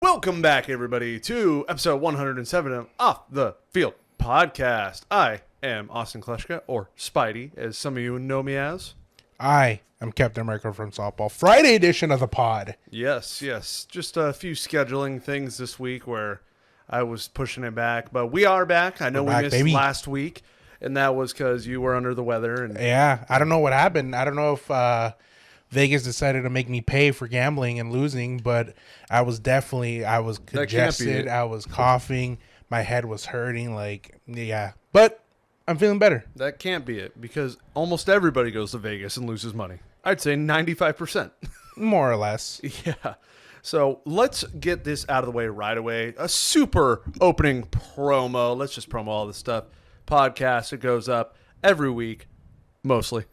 Welcome back, everybody, to episode 107 of Off the Field Podcast. I am Austin Kleschka, or Spidey, as some of you know me as. I am Captain America from Softball. Friday edition of the pod. Yes. Just a few scheduling things this week where I was pushing it back, but we are back. I know we missed last week, and that was because you were under the weather. And yeah, I don't know what happened. I don't know if Vegas decided to make me pay for gambling and losing, but I was congested. I was coughing. My head was hurting. But I'm feeling better. That can't be it, because almost everybody goes to Vegas and loses money. I'd say 95%. More or less. Yeah. So let's get this out of the way right away. A super opening promo. Let's just promo all this stuff. Podcast. It goes up every week. Mostly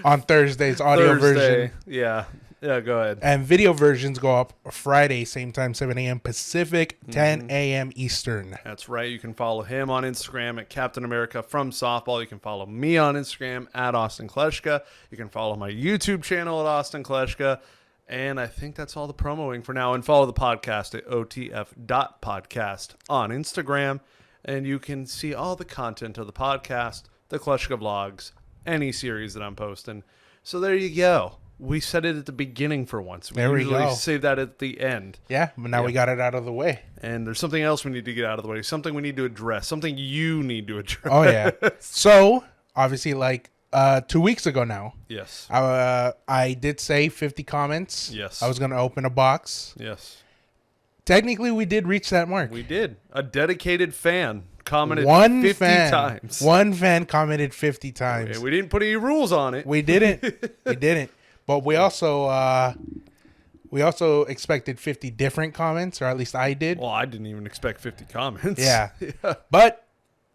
on Thursday's audio version. Yeah, go ahead. And video versions go up Friday, same time, 7 a.m. Pacific, 10 a.m. Eastern. That's right. You can follow him on Instagram at Captain America from Softball. You can follow me on Instagram at Austin Kleschka. You can follow my YouTube channel at Austin Kleschka. And I think that's all the promoing for now. And follow the podcast at otf.podcast on Instagram. And you can see all the content of the podcast, the Kleschka vlogs, any series that I'm posting. So there you go. We said it at the beginning for once. We usually save that at the end. Yeah, but now we got it out of the way. And there's something else we need to get out of the way. Something we need to address. Something you need to address. Oh, yeah. So, obviously, 2 weeks ago now. Yes. I did say 50 comments. Yes. I was going to open a box. Yes. Technically, we did reach that mark. We did. A dedicated fan commented 50 times. One fan commented 50 times. Okay, we didn't put any rules on it. We didn't. But we also expected 50 different comments, or at least I did. Well, I didn't even expect 50 comments. Yeah. But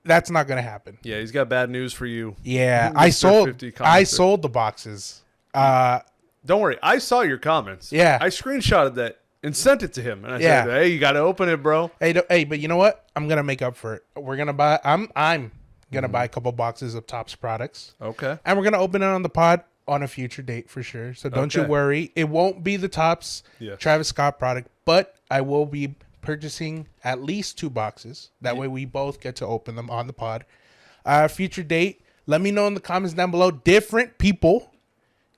that's not going to happen. Yeah, he's got bad news for you. Yeah, I sold the boxes. Don't worry. I saw your comments. Yeah. I screenshotted that and sent it to him. And I said, hey, you got to open it, bro. Hey, but you know what? I'm going to make up for it. We're going to buy, I'm going to buy a couple boxes of Topps products. Okay. And we're going to open it on the pod on a future date for sure. So don't you worry. It won't be the Topps Travis Scott product, but I will be purchasing at least 2 boxes. That way we both get to open them on the pod. Future date, let me know in the comments down below. Different people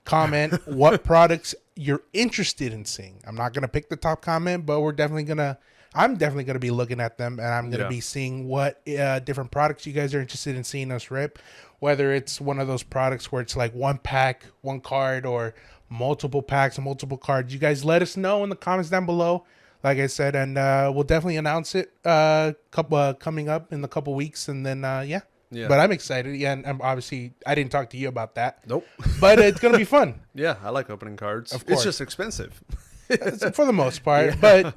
comment what products you're interested in seeing. I'm not going to pick the top comment, but I'm definitely going to be looking at them, and I'm going to be seeing what different products you guys are interested in seeing us rip, whether it's one of those products where it's like 1 pack, 1 card, or multiple packs and multiple cards. You guys let us know in the comments down below, like I said, and we'll definitely announce it coming up in a couple weeks, and then, yeah. But I'm excited. Yeah, and obviously, I didn't talk to you about that. Nope. But it's going to be fun. Yeah, I like opening cards. Of course. It's just expensive. For the most part. Yeah. But,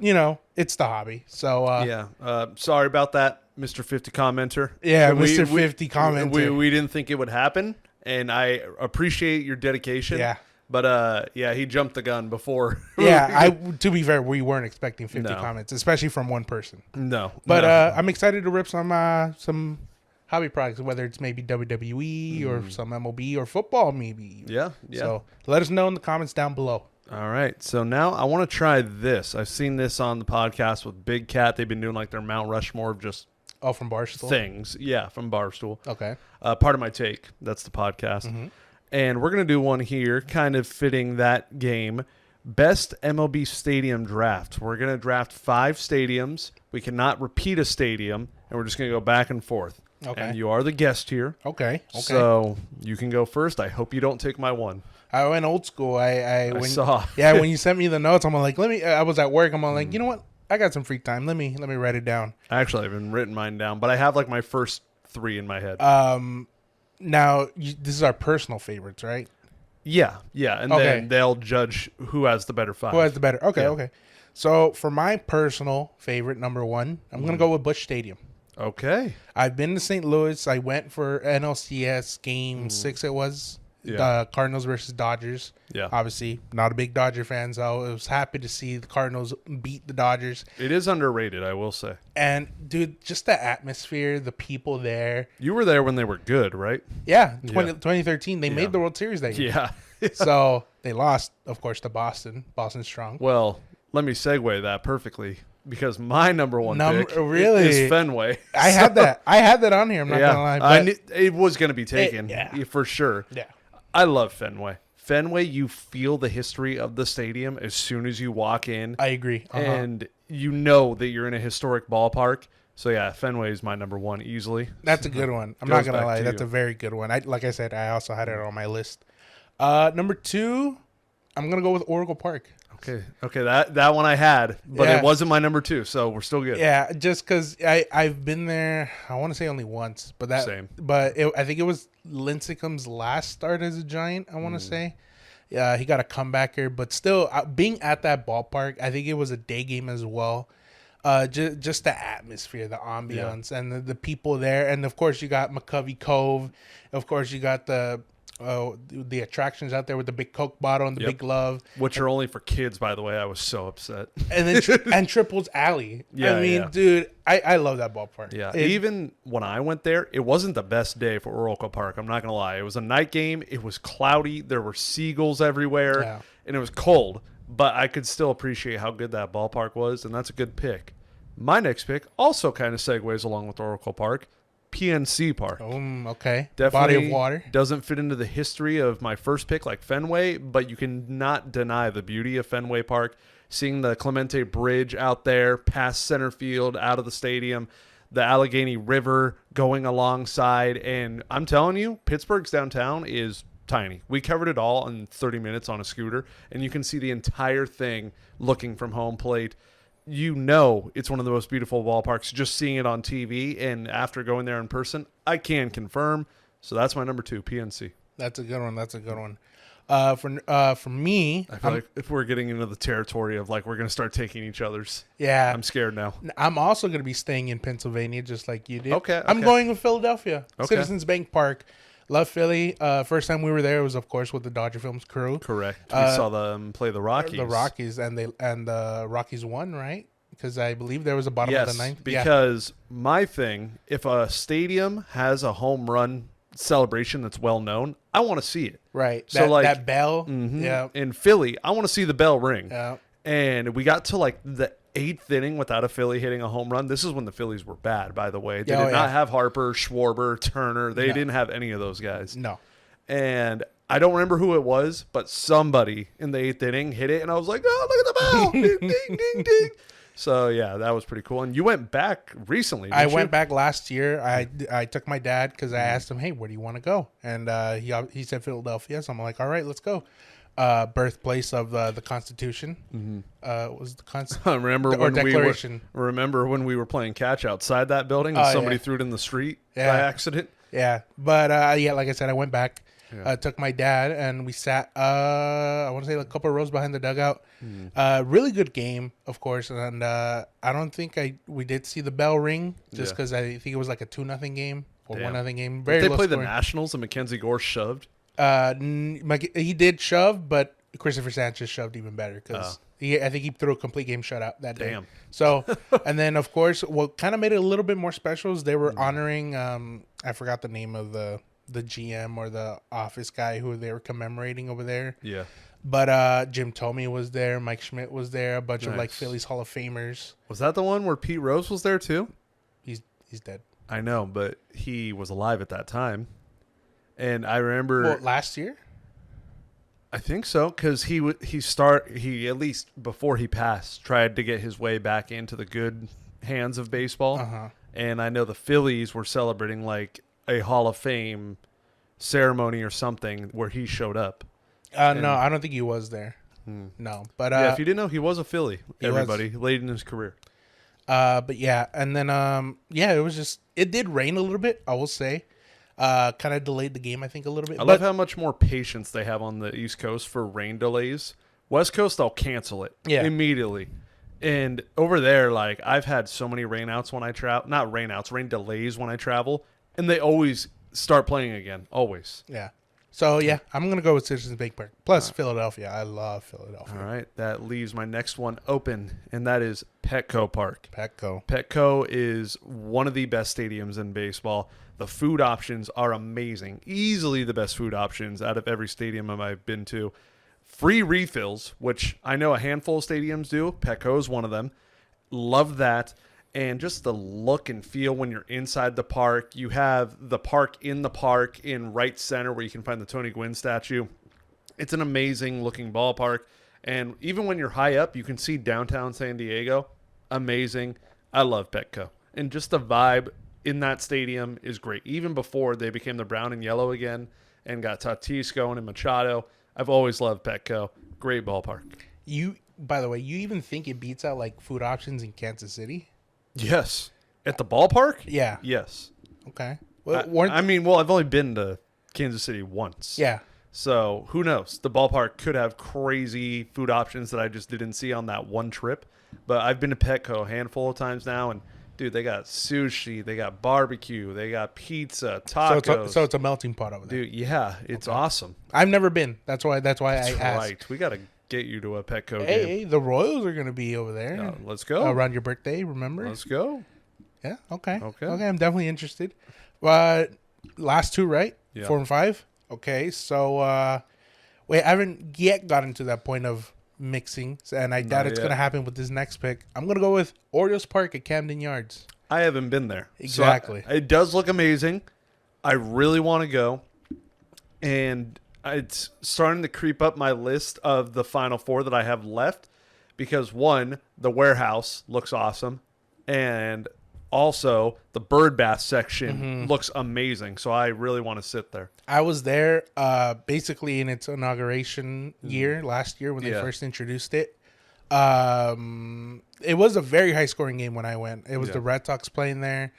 it's the hobby. So, sorry about that, Mr. 50 commenter. Yeah, Mr. 50 commenter. We didn't think it would happen, and I appreciate your dedication. Yeah. But, he jumped the gun before. Yeah, to be fair, we weren't expecting 50 comments, especially from one person. No. But I'm excited to rip some hobby products, whether it's maybe WWE or some MLB or football maybe. Yeah. So let us know in the comments down below. All right. So now I want to try this. I've seen this on the podcast with Big Cat. They've been doing like their Mount Rushmore of just from Barstool things. Yeah, from Barstool. Okay. Part of my take. That's the podcast. Mm-hmm. And we're going to do one here kind of fitting that game. Best MLB stadium draft. We're going to draft 5 stadiums. We cannot repeat a stadium, and we're just going to go back and forth. Okay. And you are the guest here. Okay. So you can go first. I hope you don't take my one. I went old school. I saw. Yeah, when you sent me the notes, I'm like, I was at work. I'm like, you know what? I got some free time. Let me write it down. Actually, I've been written mine down, but I have like my first 3 in my head. Now this is our personal favorites, right? Yeah, and then they'll judge who has the better 5. Who has the better? Okay. So for my personal favorite, number 1, I'm gonna go with Busch Stadium. Okay. I've been to St. Louis. I went for NLCS Game 6. It was Cardinals versus Dodgers. Yeah. Obviously, not a big Dodger fan, so I was happy to see the Cardinals beat the Dodgers. It is underrated, I will say. And, dude, just the atmosphere, the people there. You were there when they were good, right? Yeah. 2013, they made the World Series that year. Yeah. So they lost, of course, to Boston. Boston strong. Well, let me segue that perfectly because my number one pick really is Fenway. I had that on here. I'm not gonna lie, but it was gonna be taken for sure. Yeah, I love Fenway. Fenway, you feel the history of the stadium as soon as you walk in. I agree, and you know that you're in a historic ballpark. So yeah, Fenway is my number one easily. That's a good one. I'm not gonna lie, that's a very good one. Like I said, I also had it on my list. Number 2, I'm gonna go with Oracle Park. Okay, that one I had, but it wasn't my number 2, so we're still good. Yeah, just because I've been there, I want to say only once, but I think it was Lincecum's last start as a Giant. I want to say, yeah, he got a comebacker, but still being at that ballpark, I think it was a day game as well. Just the atmosphere, the ambiance, and the people there, and of course you got McCovey Cove, of course you got the attractions out there with the big Coke bottle and the big glove, which are only for kids, by the way. I was so upset. And then and Triple's Alley. I mean, dude, I love that ballpark. Yeah, even when I went there, it wasn't the best day for Oracle Park. I'm not gonna lie. It was a night game. It was cloudy. There were seagulls everywhere, and it was cold. But I could still appreciate how good that ballpark was, and that's a good pick. My next pick also kind of segues along with Oracle Park. PNC Park. Okay. Definitely body of water. Doesn't fit into the history of my first pick like Fenway, but you cannot deny the beauty of Fenway Park. Seeing the Clemente Bridge out there, past center field, out of the stadium, the Allegheny River going alongside. And I'm telling you, Pittsburgh's downtown is tiny. We covered it all in 30 minutes on a scooter, and you can see the entire thing looking from home plate. You know it's one of the most beautiful ballparks just seeing it on TV, and after going there in person, I can confirm. So that's my number 2, PNC. That's a good one. For me, I feel like if we're getting into the territory of like we're going to start taking each other's, I'm scared now. I'm also going to be staying in Pennsylvania just like you did. Okay. I'm going with Philadelphia. Citizens Bank Park. Love Philly. First time we were there was, of course, with the Dodger Films crew. Correct. We saw them play the Rockies. The Rockies, and the Rockies won, right? Because I believe there was a bottom of the ninth. Because my thing, if a stadium has a home run celebration that's well known, I want to see it. Right. So that bell. Yeah. In Philly, I want to see the bell ring. Yeah. And we got to like the 8th inning without a Philly hitting a home run. This is when the Phillies were bad, by the way. They did not have Harper, Schwarber, Turner. They didn't have any of those guys. No. And I don't remember who it was, but somebody in the 8th inning hit it, and I was like, oh, look at the bell. Ding, ding, ding, ding. So, yeah, that was pretty cool. And you went back recently, didn't you? I went back last year. I took my dad because I asked him, hey, where do you want to go? And he said Philadelphia. So I'm like, all right, let's go. Birthplace of the Constitution. Was the Constitution? Remember when we were playing catch outside that building and somebody threw it in the street by accident? Yeah. But, like I said, I went back. Took my dad, and we sat, I want to say, a couple of rows behind the dugout. Really good game, of course. And I don't think we did see the bell ring, just because I think it was like a 2-0 game or 1-0 game. Very did they low play scoring. The Nationals and Mackenzie Gore shoved? He did shove, but Christopher Sanchez shoved even better because I think he threw a complete game shutout that day. Damn. So, and then, of course, what kind of made it a little bit more special is they were honoring, I forgot the name of the GM or the office guy who they were commemorating over there. Yeah. But Jim Thome was there. Mike Schmidt was there. A bunch of like Phillies Hall of Famers. Was that the one where Pete Rose was there too? He's dead. I know, but he was alive at that time. And I remember last year? I think so, because he at least before he passed tried to get his way back into the good hands of baseball. And I know the Phillies were celebrating like a Hall of Fame ceremony or something where he showed up. No, I don't think he was there. No, but if you didn't know, he was a Philly. Everybody late in his career. But yeah, and then it did rain a little bit, I will say. Kind of delayed the game, I think, a little bit. I love how much more patience they have on the East Coast for rain delays. West Coast, they'll cancel it immediately. And over there, like, I've had so many rain delays when I travel, and they always start playing again, always. Yeah. So, yeah, I'm going to go with Citizens Bank Park. Plus, Philadelphia. I love Philadelphia. All right. That leaves my next one open, and that is Petco Park. Petco. Petco is one of the best stadiums in baseball. The food options are amazing. Easily the best food options out of every stadium I've been to. free refills, which I know a handful of stadiums do. Petco is one of them. Love that. And just the look and feel when you're inside the park. You have the park in right center where you can find the Tony Gwynn statue. It's an amazing looking ballpark. And even when you're high up, you can see downtown San Diego. Amazing. I love Petco. And just the vibe in that stadium is great. Even before they became the brown and yellow again and got Tatis going and Machado, I've always loved Petco. Great ballpark. By the way, you even think it beats out like food options in Kansas City? Yes. At the ballpark? Yeah. Yes. Okay. Well, I've only been to Kansas City once. Yeah. So who knows? The ballpark could have crazy food options that I just didn't see on that one trip. But I've been to Petco a handful of times now, and dude, they got sushi, they got barbecue, they got pizza, tacos. So it's a melting pot over there. Dude, yeah, it's awesome. I've never been. That's why I asked. Right. We got to get you to a Petco game. Hey, the Royals are going to be over there. Yeah, let's go. Around your birthday, remember? Let's go. Yeah, okay. I'm definitely interested. Last two, right? Yeah. 4 and 5? Okay, so I haven't yet gotten to that point of mixing, and I doubt it's going to happen with this next pick. I'm going to go with Orioles Park at Camden Yards. I haven't been there. Exactly. So it does look amazing. I really want to go. And it's starting to creep up my list of the final 4 that I have left because, one, the warehouse looks awesome, and also the bird bath section looks amazing. So I really want to sit there. I was there basically in its inauguration year, last year when they first introduced it. It was a very high-scoring game when I went. It was the Red Sox playing there.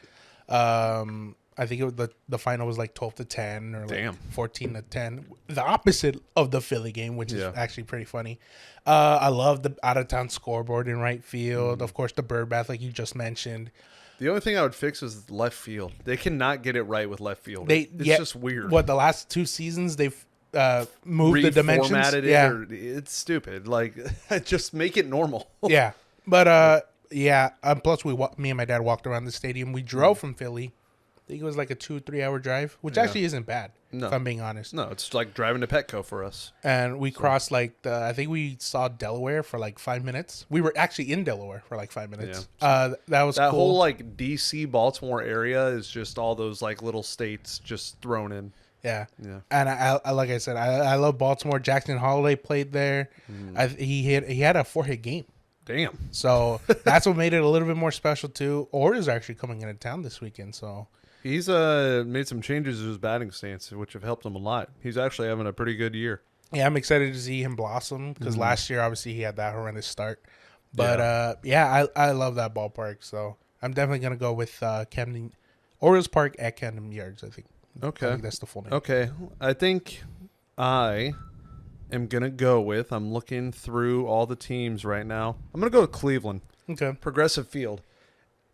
I think it was the final was like 12-10 or like 14-10. The opposite of the Philly game, which is actually pretty funny. I love the out-of-town scoreboard in right field. Of course, the bird bath, like you just mentioned. The only thing I would fix is left field. They cannot get it right with left field. It's just weird. What, the last 2 seasons they've moved the dimensions? It's stupid. Like, just make it normal. Yeah. But, plus me and my dad walked around the stadium. We drove from Philly. I think it was like a 2-3 hour drive, which actually isn't bad, if I'm being honest. No, it's like driving to Petco for us. And we crossed I think we saw Delaware for like 5 minutes. We were actually in Delaware for like 5 minutes. Yeah. That was that cool. whole like DC Baltimore area is just all those like little states just thrown in. Yeah. And I like I said, I love Baltimore. Jackson Holiday played there. He had a 4-hit game. Damn. So that's what made it a little bit more special too. Orioles are actually coming into town this weekend, so. He's made some changes to his batting stance, which have helped him a lot. He's actually having a pretty good year. Yeah, I'm excited to see him blossom because last year, obviously, he had that horrendous start. But, I love that ballpark. So I'm definitely going to go with Orioles Park at Camden Yards, I think. Okay. I think that's the full name. Okay. I think I am going to go with, I'm looking through all the teams right now. I'm going to go with Cleveland. Okay. Progressive Field.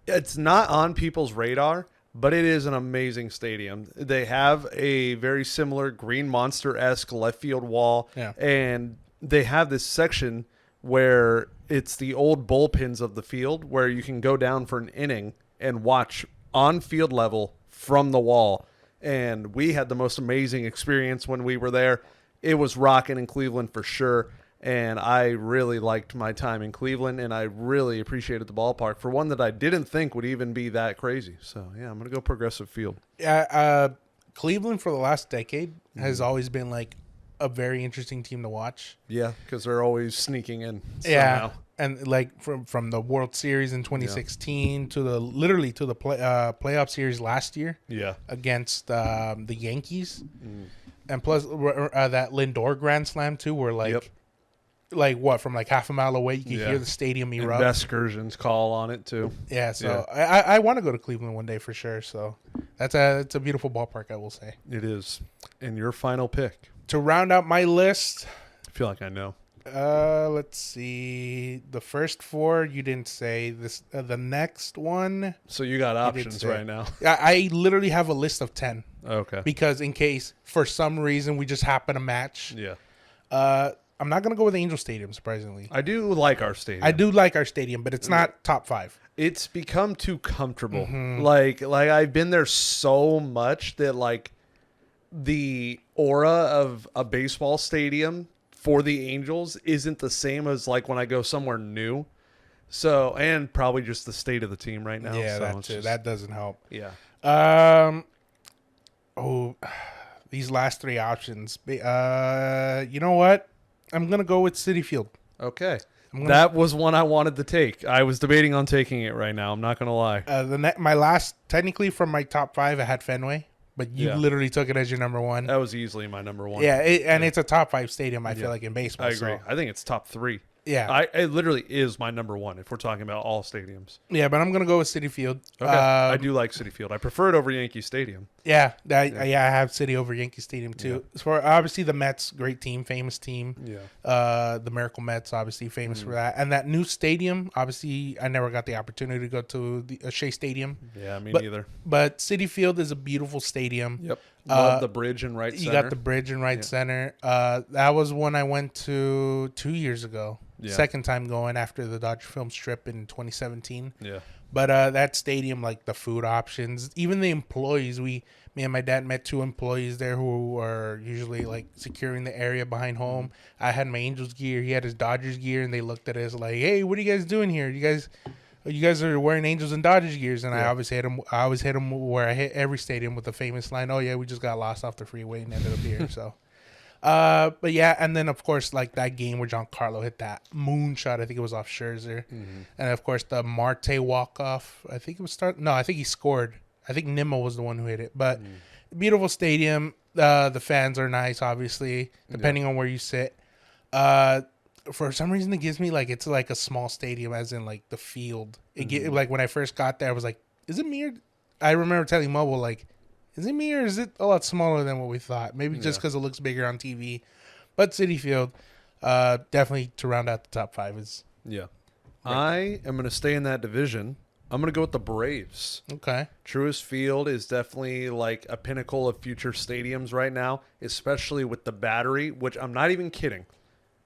It's not on people's radar, but it is an amazing stadium. They have a very similar Green Monster-esque left field wall. Yeah. And they have this section where it's the old bullpens of the field where you can go down for an inning and watch on field level from the wall. And we had the most amazing experience when we were there. It was rocking in Cleveland for sure. And I really liked my time in Cleveland, and I really appreciated the ballpark for one that I didn't think would even be that crazy. So, yeah, I'm going to go Progressive Field. Yeah, Cleveland for the last decade has always been, like, a very interesting team to watch. Yeah, because they're always sneaking in somehow. Yeah, and, like, from the World Series in 2016 to the playoff series last year against the Yankees. And plus that Lindor Grand Slam, too, where, like... Like what, from like half a mile away, you can hear the stadium erupt. And Vescursion's call on it too. Yeah, so I want to go to Cleveland one day for sure. So it's a beautiful ballpark, I will say. It is. And your final pick to round out my list. I feel like I know. Let's see. The first 4 you didn't say. This the next one. So you got options right now. I literally have a list of 10. Okay. Because in case for some reason we just happen to match. Yeah. I'm not going to go with Angel Stadium, surprisingly. I do like our stadium. I do like our stadium, but it's not top 5. It's become too comfortable. Like I've been there so much that like the aura of a baseball stadium for the Angels isn't the same as like when I go somewhere new. So, and probably just the state of the team right now. Yeah, so that doesn't help. Yeah. These last three options. You know what? I'm gonna go with Citi Field. Okay. That was one I wanted to take. I was debating on taking it right now. I'm not gonna lie. My last, technically from my top 5, I had Fenway, but you literally took it as your number 1. That was easily my number 1. Yeah, it's a top 5 stadium. I feel like in baseball. I agree. So. I think it's top 3. Yeah, it literally is my number 1 if we're talking about all stadiums. Yeah, but I'm gonna go with Citi Field. Okay, I do like Citi Field. I prefer it over Yankee Stadium. Yeah, I have Citi over Yankee Stadium too. Yeah. For obviously the Mets, great team, famous team. Yeah. The Miracle Mets, obviously famous for that, and that new stadium. Obviously, I never got the opportunity to go to the Shea Stadium. Yeah, me neither. But Citi Field is a beautiful stadium. Yep. Love the bridge in right center. You got the bridge in right center. That was one I went to 2 years ago. Yeah. Second time going after the Dodger Film Strip in 2017. Yeah. But that stadium, like the food options, even the employees, me and my dad met 2 employees there who are usually like securing the area behind home. I had my Angels gear. He had his Dodgers gear, and they looked at us like, "Hey, what are you guys doing here? You guys are wearing Angels and Dodgers gears." And I always hit him where I hit every stadium with the famous line, "Oh yeah, we just got lost off the freeway and ended up here." So. But yeah, and then of course like that game where Giancarlo hit that moonshot, I think it was off Scherzer, and of course the Marte walk off. I think it was I think he scored. I think Nimmo was the one who hit it. But beautiful stadium. The fans are nice, obviously, depending on where you sit. For some reason, it gives me like it's like a small stadium, as in like the field. Like when I first got there, I was like, "Is it me?" I remember telling Mobile like. Is it me or is it a lot smaller than what we thought? Maybe just because it looks bigger on TV. But Citi Field, definitely to round out the top 5 is. Yeah. I am going to stay in that division. I'm going to go with the Braves. Okay. Truist Field is definitely like a pinnacle of future stadiums right now, especially with the Battery, which I'm not even kidding.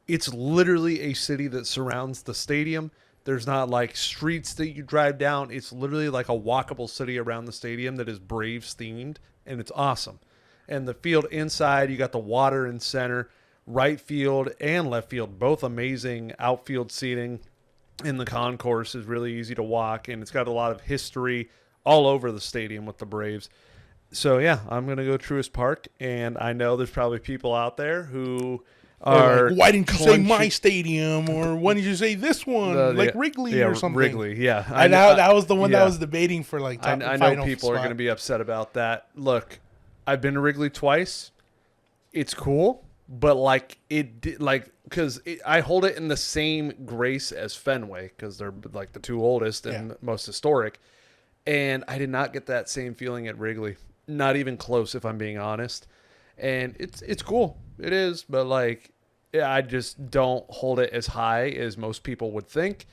It's literally a city that surrounds the stadium. There's not like streets that you drive down. It's literally like a walkable city around the stadium that is Braves themed, and it's awesome. And the field inside, you got the water in center, right field and left field, both amazing outfield seating. And the concourse is really easy to walk, and it's got a lot of history all over the stadium with the Braves. So yeah, I'm gonna go Truist Park, and I know there's probably people out there who. Like, why didn't you say my stadium, or why didn't you say this one, like Wrigley or something? Wrigley, yeah. I know that was the one that I was debating for like. I know people are going to be upset about that. Look, I've been to Wrigley twice. It's cool, but like because I hold it in the same grace as Fenway because they're like the 2 oldest and most historic, and I did not get that same feeling at Wrigley. Not even close, if I'm being honest. And it's cool. It is, but like I just don't hold it as high as most people would think.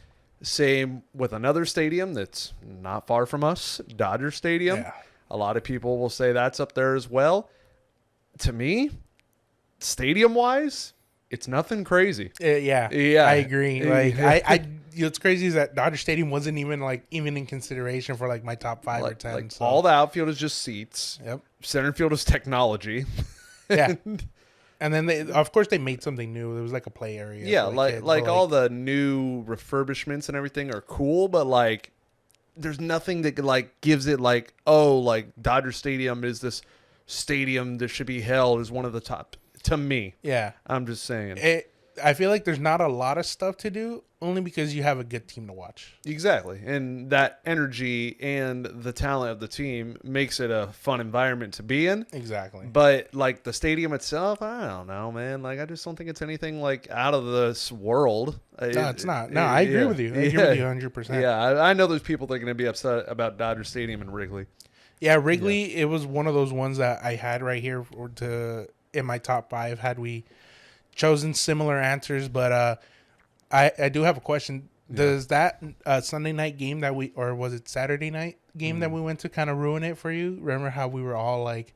Same with another stadium that's not far from us, Dodger Stadium. Yeah. A lot of people will say that's up there as well. To me, stadium-wise, it's nothing crazy. Yeah, I agree. Like what's crazy is that Dodger Stadium wasn't even in consideration for like my top 5 or 10. Like all the outfield is just seats. Yep. Center field is technology. Yeah. And then of course they made something new. There was like a play area. Yeah, like all the new refurbishments and everything are cool, but like there's nothing that like gives it like, oh, like Dodger Stadium is this stadium that should be held as one of the top to me. Yeah. I'm just saying. I feel like there's not a lot of stuff to do only because you have a good team to watch. Exactly. And that energy and the talent of the team makes it a fun environment to be in. Exactly. But like the stadium itself, I don't know, man. Like I just don't think it's anything like out of this world. No, it's not. No, I agree with you. I agree with you 100%. Yeah, I know there's people that are going to be upset about Dodger Stadium and Wrigley. Yeah, Wrigley, it was one of those ones that I had right here in my top 5 had we chosen similar answers, but I do have a question. Does that Sunday night game or was it Saturday night game that we went to kind of ruin it for you? Remember how we were all like,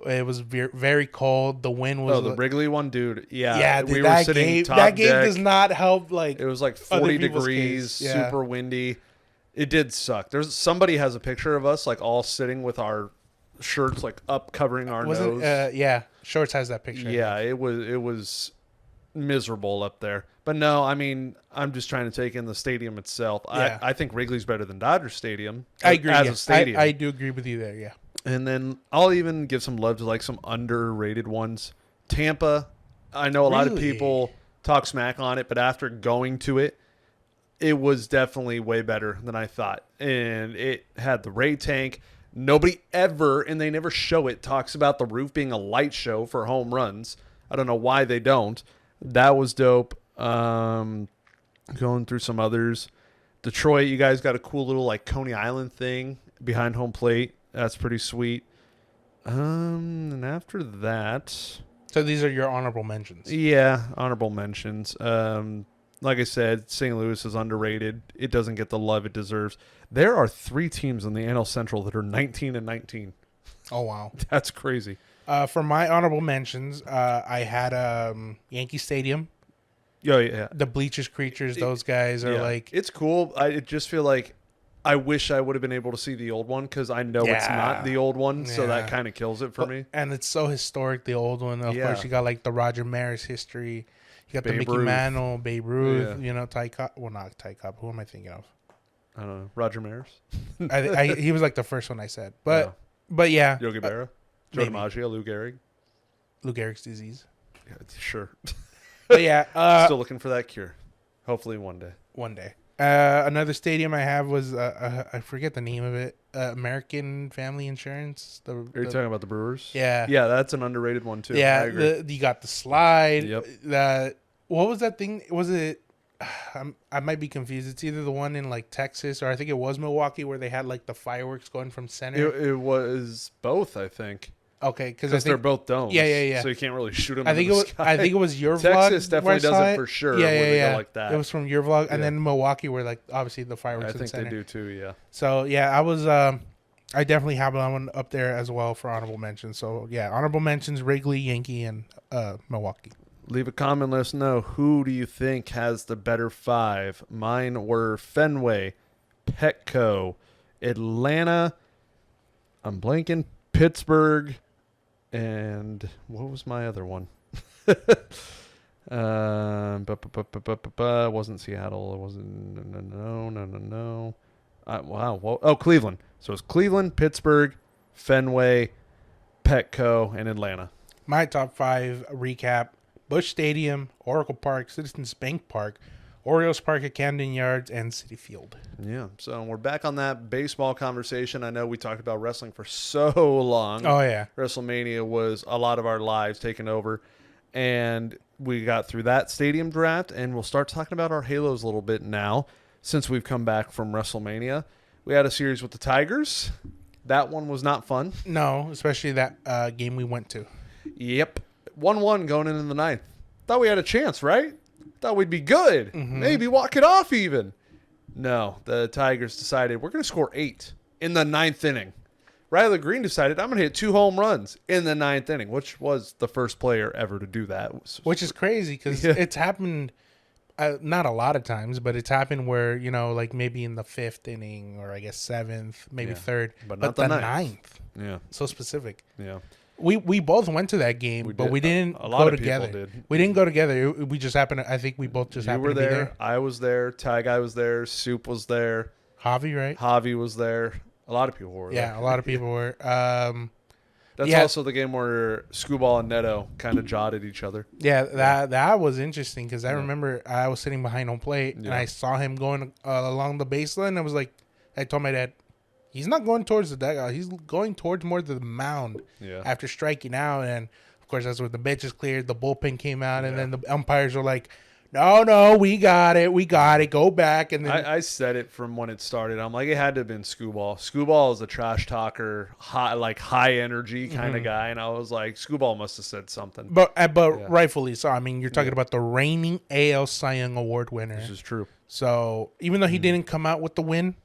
it was very cold. The wind was. Oh, the Wrigley one, dude. Yeah, yeah. Dude, we were sitting top deck. That game does not help. Like it was like 40 degrees, super windy. It did suck. Somebody has a picture of us like all sitting with our shirts like up covering our nose. Yeah, Shorts has that picture. Yeah, it was miserable up there. But no, I mean, I'm just trying to take in the stadium itself. Yeah. I think Wrigley's better than Dodger Stadium. I agree. As a stadium. I do agree with you there, yeah. And then I'll even give some love to like some underrated ones. Tampa, I know a lot of people talk smack on it, but after going to it, it was definitely way better than I thought. And it had the Ray tank. Nobody ever, and they never show it, talks about the roof being a light show for home runs. I don't know why they don't. That was dope. Going through some others. Detroit, you guys got a cool little like Coney Island thing behind home plate. That's pretty sweet. And after that... So these are your honorable mentions. Yeah, honorable mentions. Like I said, St. Louis is underrated. It doesn't get the love it deserves. There are 3 teams in the NL Central that are 19-19. Oh, wow. That's crazy. For my honorable mentions, I had Yankee Stadium. Oh, yeah. The Bleachers Creatures, those guys are like... It's cool. I just feel like I wish I would have been able to see the old one because I know it's not the old one, so that kind of kills it for me. And it's so historic, the old one. Of course, you got like the Roger Maris history. You got the Mickey Mantle, Babe Ruth, Ty Cobb. Well, not Ty Cobb. Who am I thinking of? I don't know. Roger Maris? He was like the first one I said. But yeah. Yogi Berra? Joe DiMaggio, Lou Gehrig? Lou Gehrig's disease. Yeah, sure. But yeah. Still looking for that cure. Hopefully one day. One day. Another stadium I have was, I forget the name of it, American Family Insurance. Are you talking about the Brewers? Yeah. Yeah, that's an underrated one too. Yeah, you got the slide. Yep. What was that thing? Was it... I might be confused. It's either the one in like Texas or I think it was Milwaukee where they had like the fireworks going from center. It was both, I think. Okay, because they're both domes. Yeah. So you can't really shoot them. I think it was your vlog. Texas definitely does it for sure. Yeah. They go like that. It was from your vlog, and then Milwaukee where like obviously the fireworks. I think they do too. Yeah. So yeah, I was. I definitely have one up there as well for honorable mentions. So yeah, honorable mentions: Wrigley, Yankee, and Milwaukee. Leave a comment. Let us know who do you think has the better 5. Mine were Fenway, Petco, Atlanta. I'm blanking. Pittsburgh. And what was my other one? Wasn't Seattle. It wasn't. No. Wow. Oh, Cleveland. So it's Cleveland, Pittsburgh, Fenway, Petco, and Atlanta. My top 5 recap: Busch Stadium, Oracle Park, Citizens Bank Park, Orioles Park at Camden Yards, and Citi Field. Yeah, so we're back on that baseball conversation. I know we talked about wrestling for so long. Oh, yeah. WrestleMania was a lot of our lives taken over, and we got through that stadium draft, and we'll start talking about our Halos a little bit now since we've come back from WrestleMania. We had a series with the Tigers. That one was not fun. No, especially that game we went to. Yep. 1-1 going into the 9th. Thought we had a chance, right? Thought we'd be good. Mm-hmm. Maybe walk it off even. No, the Tigers decided we're going to score 8 in the 9th inning. Riley Green decided I'm going to hit 2 home runs in the 9th inning, which was the first player ever to do that. Which is crazy because it's happened not a lot of times, but it's happened where, like maybe in the 5th inning or I guess 7th, maybe 3rd. But not the 9th. Yeah. So specific. Yeah. We both went to that game, but we didn't go together. We didn't go together. We just happened to, I think we both just happened to be there. I was there. Ty Guy was there. Soup was there. Javi, right? Javi was there. A lot of people were there. Yeah, a lot of people were. That's also the game where Scooball and Neto kind of jotted each other. Yeah, that was interesting because I remember I was sitting behind home plate and I saw him going along the baseline. I told my dad, he's not going towards the dugout. He's going towards more the mound after striking out. And, of course, that's when the bench is cleared. The bullpen came out, and then the umpires were like, no, we got it. Go back. And then I said it from when it started. I'm like, it had to have been Scooball. Scooball is a trash talker, high energy kind of guy. And I was like, Scooball must have said something. But rightfully so. I mean, you're talking about the reigning AL Cy Young Award winner. This is true. So even though he didn't come out with the win,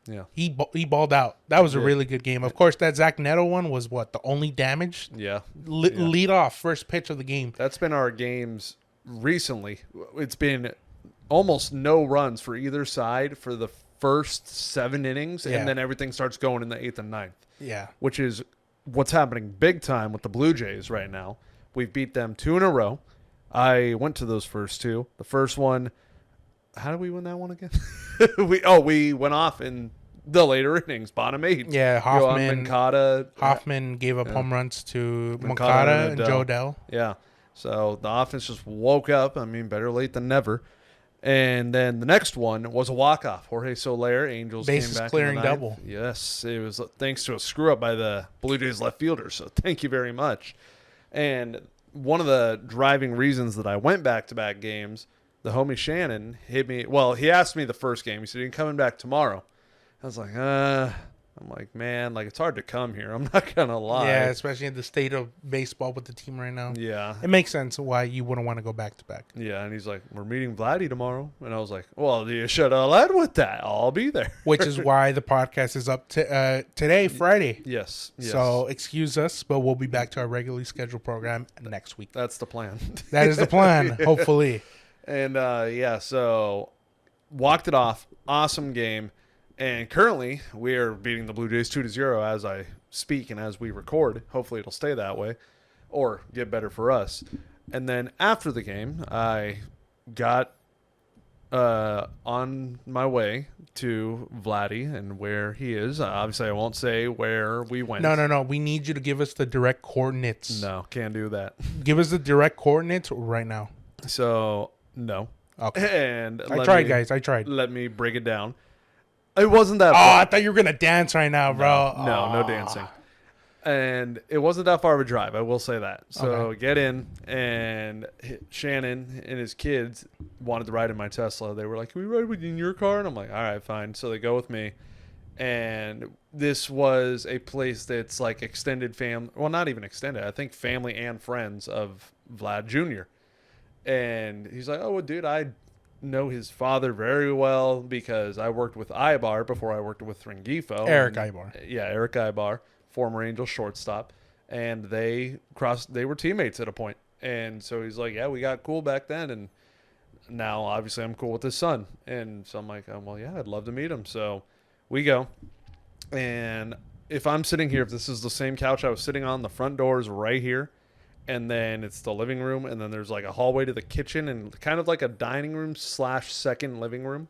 yeah, he balled out. That was a really good game. Of course, that Zach Neto one was the only damage? Yeah. Lead off, first pitch of the game. That's been our games recently. It's been almost no runs for either side for the first 7 innings, and then everything starts going in the 8th and 9th. Yeah. Which is what's happening big time with the Blue Jays right now. We've beat them 2 in a row. I went to those first two. The first one, how did we win that one again? we went off in the later innings, bottom 8. Yeah, Moncada. Hoffman gave up home runs to Moncada and Joe Dell. Yeah. So the offense just woke up. I mean, better late than never. And then the next one was a walk-off. Jorge Soler, Angels bases came back clearing in the ninth. double. Yes, it was thanks to a screw-up by the Blue Jays left fielder. So thank you very much. And one of the driving reasons that I went back-to-back games, the homie Shannon hit me. Well, he asked me the first game. He said, "You're coming back tomorrow?" I was like, I'm like, man, like it's hard to come here. I'm not gonna lie. Yeah, especially in the state of baseball with the team right now. Yeah, it makes sense why you wouldn't want to go back to back. Yeah, and he's like, "We're meeting Vladdy tomorrow," and I was like, "Well, you should have led with that. I'll be there." Which is why the podcast is up to today, Friday. Yes. So excuse us, but we'll be back to our regularly scheduled program next week. That's the plan. That is the plan. Hopefully. And so walked it off. Awesome game. And currently, we are beating the Blue Jays 2-0 as I speak and as we record. Hopefully, it'll stay that way or get better for us. And then after the game, I got on my way to Vladdy and where he is. Obviously, I won't say where we went. No. We need you to give us the direct coordinates. No, can't do that. Give us the direct coordinates right now. So, no. Okay. And I tried. Let me break it down. It wasn't that far. I thought you were going to dance right now, bro. No dancing. And it wasn't that far of a drive, I will say that. So get in, and Shannon and his kids wanted to ride in my Tesla. They were like, "Can we ride in your car?" And I'm like, "All right, fine." So they go with me. And this was a place that's like extended family. Well, not even extended. I think family and friends of Vlad Jr. And he's like, "Oh, well, dude, I know his father very well because I worked with Ibar before I worked with Rengifo." Eric Ibar. Yeah, Eric Ibar, former Angel shortstop. And they were teammates at a point. And so he's like, "Yeah, we got cool back then. And now, obviously, I'm cool with his son." And so I'm like, "Well, yeah, I'd love to meet him." So we go. And if I'm sitting here, if this is the same couch I was sitting on, the front door is right here. And then it's the living room, and then there's like a hallway to the kitchen and kind of like a dining room / second living room.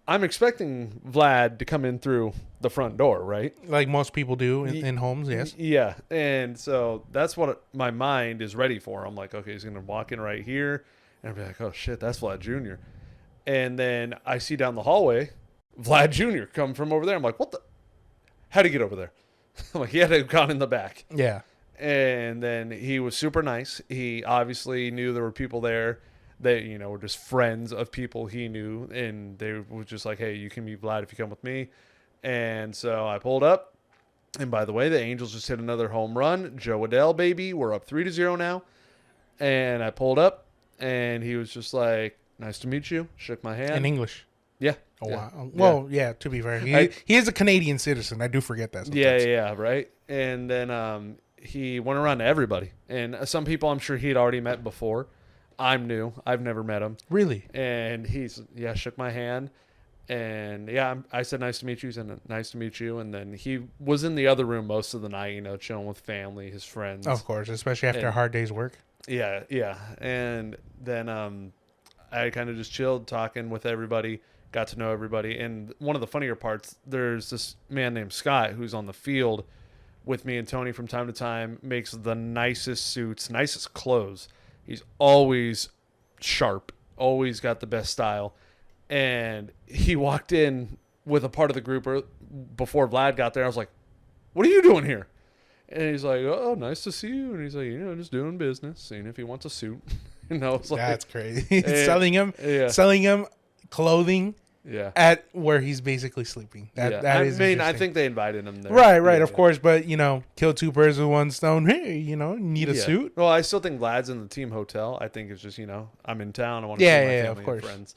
I'm expecting Vlad to come in through the front door, right? Like most people do in homes, yes. Yeah, and so that's what my mind is ready for. I'm like, okay, he's going to walk in right here, and I'll be like, oh, shit, that's Vlad Jr. And then I see down the hallway, Vlad Jr. come from over there. I'm like, what the? How'd he get over there? I'm like, he had to have gone in the back. Yeah. And then he was super nice. He obviously knew there were people there that, were just friends of people he knew. And they were just like, "Hey, you can meet Vlad if you come with me." And so I pulled up. And by the way, the Angels just hit another home run. Joe Adell, baby. We're up 3-0 now. And I pulled up, and he was just like, "Nice to meet you." Shook my hand. In English. Yeah. Oh, wow. Well, yeah, to be fair. He is a Canadian citizen. I do forget that sometimes. Yeah, right. And then he went around to everybody. And some people I'm sure he'd already met before. I'm new. I've never met him. Really? And he's, shook my hand. And, I said, "Nice to meet you." He said, "Nice to meet you." And then he was in the other room most of the night, chilling with family, his friends. Of course, especially after a hard day's work. Yeah. And then I kind of just chilled, talking with everybody, got to know everybody. And one of the funnier parts, there's this man named Scott who's on the field with me and Tony from time to time, makes the nicest suits, nicest clothes. He's always sharp, always got the best style. And he walked in with a part of the group before Vlad got there. I was like, "What are you doing here?" And he's like, "Oh, nice to see you." And he's like, "Just doing business, seeing if he wants a suit." It's like, that's crazy. Selling him clothing. Yeah. At where he's basically sleeping. I think they invited him there. Right, of course. But, kill two birds with one stone. Hey, need a suit. Well, I still think Vlad's in the team hotel. I think it's just, I'm in town. I want to see my family and friends.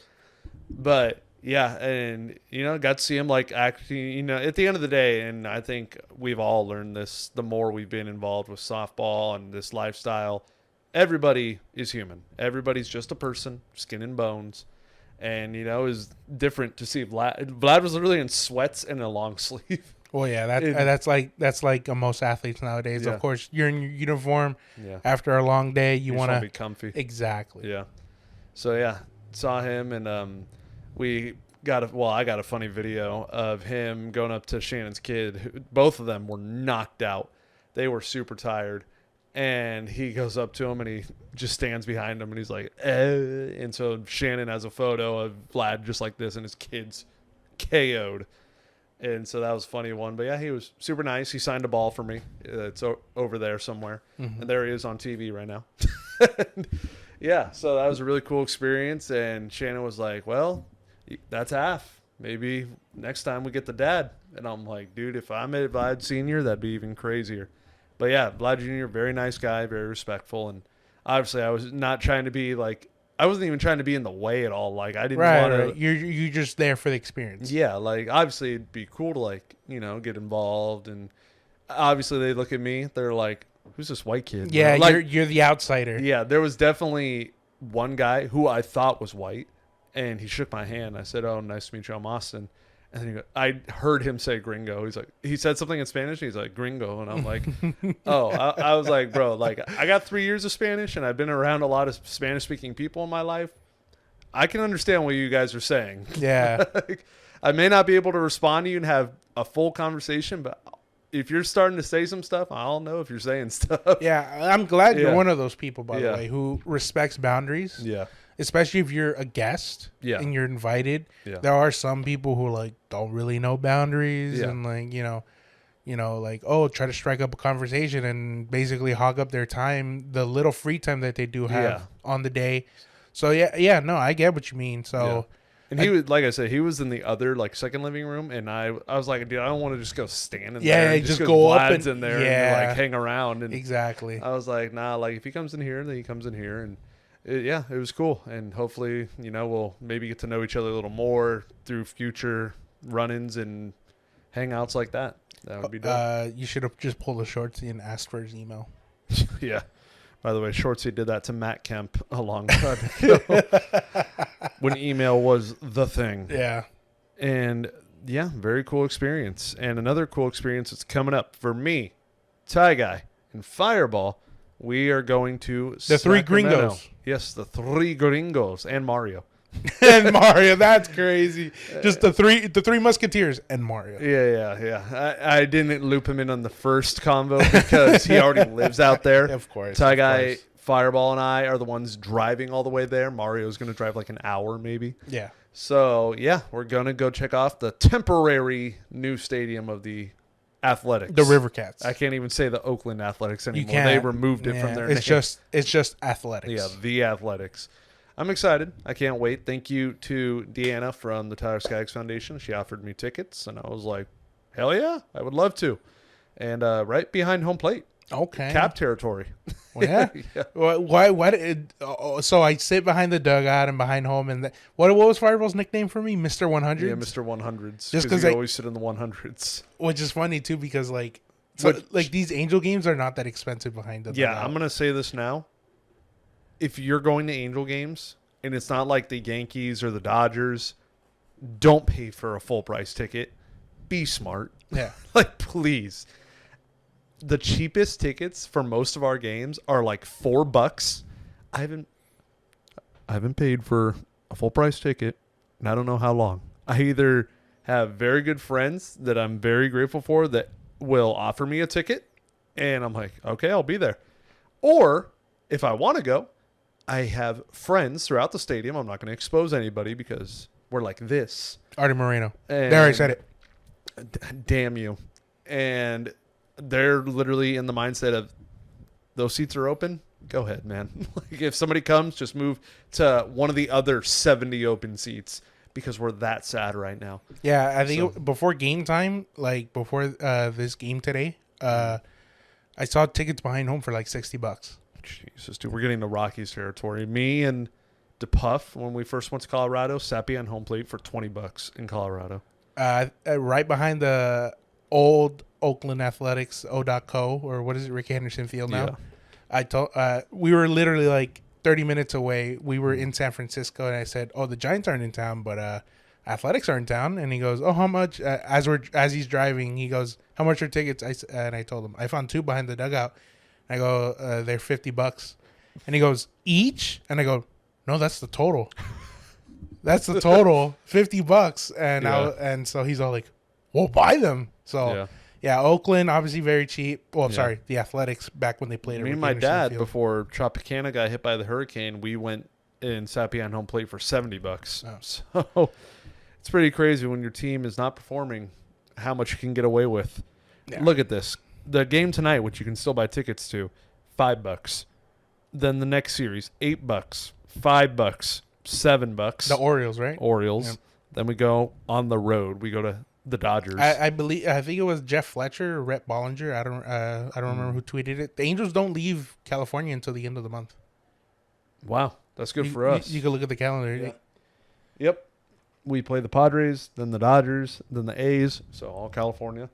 But, and, got to see him, like, acting, at the end of the day, and I think we've all learned this the more we've been involved with softball and this lifestyle. Everybody is human. Everybody's just a person, skin and bones. And, it was different to see Vlad. Vlad was literally in sweats and a long sleeve. Well, yeah, that's like most athletes nowadays. Yeah. Of course, you're in your uniform. Yeah. After a long day, you want to be comfy. Exactly. Yeah. So yeah, saw him and I got a funny video of him going up to Shannon's kid. Both of them were knocked out. They were super tired. And he goes up to him and he just stands behind him and he's like, eh. And so Shannon has a photo of Vlad just like this and his kid's KO'd. And so that was a funny one. But yeah, he was super nice. He signed a ball for me. It's over there somewhere. Mm-hmm. And there he is on TV right now. Yeah, so that was a really cool experience. And Shannon was like, well, that's half. Maybe next time we get the dad. And I'm like, dude, if I met Vlad Sr., that'd be even crazier. But yeah, Vlad Jr., very nice guy, very respectful. And obviously I was not trying to be like, I wasn't even trying to be in the way at all. Like I didn't want to. Right. You're just there for the experience. Yeah, like obviously it'd be cool to like, get involved. And obviously they look at me, they're like, who's this white kid? Yeah, like, you're the outsider. Yeah, there was definitely one guy who I thought was white. And he shook my hand. I said, oh, nice to meet you. I'm Austin. And then I heard him say gringo. He said something in Spanish. And he's like, gringo. And I'm like, oh, I was like, bro, like I got 3 years of Spanish and I've been around a lot of Spanish speaking people in my life. I can understand what you guys are saying. Yeah. I may not be able to respond to you and have a full conversation, but if you're starting to say some stuff, I'll know if you're saying stuff. Yeah. I'm glad you're one of those people, by the way, who respects boundaries. Yeah. Especially if you're a guest and you're invited. Yeah. There are some people who like don't really know boundaries and like, like, oh, try to strike up a conversation and basically hog up their time, the little free time that they do have on the day. So no, I get what you mean. So and he was, like I said, he was in the other like second living room and I was like, dude, I don't want to just go stand in there. Yeah, just go up and in there and like hang around. And exactly. I was like, nah, like if he comes in here, then he comes in here. And it was cool. And hopefully, we'll maybe get to know each other a little more through future run-ins and hangouts like that. That would be dope. You should have just pulled a Shortsy and asked for his email. Yeah. By the way, Shortsy did that to Matt Kemp a long time ago when email was the thing. Yeah. And yeah, very cool experience. And another cool experience that's coming up for me, Ty Guy, and Fireball. We are going to the Three Gringos. Yes, the Three Gringos and Mario. And Mario, that's crazy. Just the three Musketeers and Mario. Yeah. I didn't loop him in on the first combo because he already lives out there. Of course. Ty Guy, Fireball, and I are the ones driving all the way there. Mario's going to drive like an hour maybe. Yeah. So, yeah, we're going to go check off the temporary new stadium of the Athletics. The River Cats. I can't even say the Oakland Athletics anymore. They removed it from their name. It's just Athletics. Yeah, the Athletics. I'm excited. I can't wait. Thank you to Deanna from the Tyler Skaggs Foundation. She offered me tickets, and I was like, hell yeah, I would love to. And right behind home plate. Okay. Cap territory. Well, yeah. Yeah. Why so I sit behind the dugout and behind home, and what was Fireball's nickname for me? Mr. 100? Yeah, Mr. 100s. Just because I always sit in the 100s. Which is funny, too, because these Angel games are not that expensive behind the dugout. Yeah, I'm going to say this now. If you're going to Angel games, and it's not like the Yankees or the Dodgers, don't pay for a full price ticket. Be smart. Yeah. Like, please. The cheapest tickets for most of our games are like $4. I haven't paid for a full price ticket, and I don't know how long. I either have very good friends that I'm very grateful for that will offer me a ticket, and I'm like, okay, I'll be there. Or if I want to go, I have friends throughout the stadium. I'm not going to expose anybody because we're like this. Artie Moreno. There, I said it. Damn you. And they're literally in the mindset of those seats are open. Go ahead, man. Like if somebody comes, just move to one of the other 70 open seats because we're that sad right now. Yeah, I think before game time, like before this game today, I saw tickets behind home for like $60. Jesus, dude, we're getting to Rockies territory. Me and DePuff, when we first went to Colorado, sat behind home plate for $20 in Colorado. Right behind the old Oakland Athletics, O.co, or what is it, Rick Henderson Field now? Yeah. We were literally like 30 minutes away. We were in San Francisco, and I said, oh, the Giants aren't in town, but Athletics are in town, and he goes, "Oh, how much?" As he's driving, he goes, "How much are tickets?" And I told him, "I found 2 behind the dugout." I go, "They're $50." And he goes, "Each?" And I go, "No, that's the total. That's the total, $50." And and so he's all like, "We'll buy them." So yeah, Oakland obviously very cheap. Well, sorry, the Athletics back when they played. Me and my dad before Tropicana got hit by the hurricane, we went and sat behind home plate for $70. Oh. So it's pretty crazy when your team is not performing, how much you can get away with. Yeah. Look at this: the game tonight, which you can still buy tickets to, $5. Then the next series, $8, $5, $7. The Orioles, right? Orioles. Yep. Then we go on the road. We go to the Dodgers. I think it was Jeff Fletcher or Rhett Bollinger. I don't remember who tweeted it. The Angels don't leave California until the end of the month. Wow, that's good for us. You can look at the calendar. Yeah. Yep. We play the Padres, then the Dodgers, then the A's, so all California,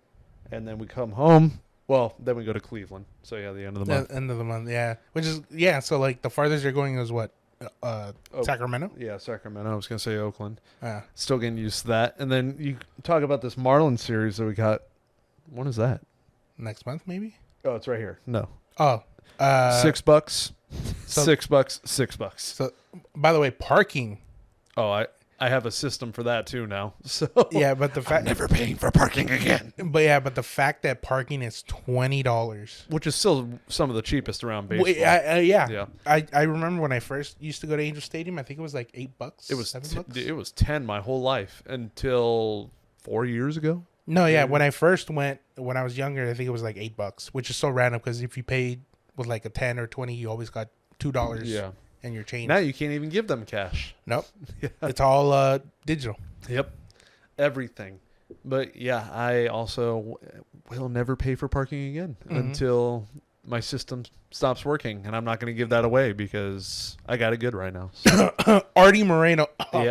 and then we come home. Well, then we go to Cleveland. So yeah, the end of the month. End of the month, yeah. Which is So like the farthest you're going is what? Sacramento? Yeah, Sacramento. I was going to say Oakland. Still getting used to that. And then you talk about this Marlins series that we got. When is that? Next month, maybe? Oh, it's right here. No. Oh. $6. So, $6. So, by the way, parking. Oh, I have a system for that too now. So yeah, but the fact I'm never paying for parking again. But the fact that parking is $20, which is still some of the cheapest around baseball. Yeah. I remember when I first used to go to Angel Stadium. I think it was like $8. It was $7. It was 10 my whole life until 4 years ago. No, yeah. When I first went, when I was younger, I think it was like $8, which is so random because if you paid with like a 10 or 20, you always got $2. Yeah. And your change. Now you can't even give them cash. Nope. Yeah. It's all digital. Yep. Everything. But yeah, I also will never pay for parking again until my system stops working. And I'm not going to give that away because I got it good right now. So. Artie Moreno.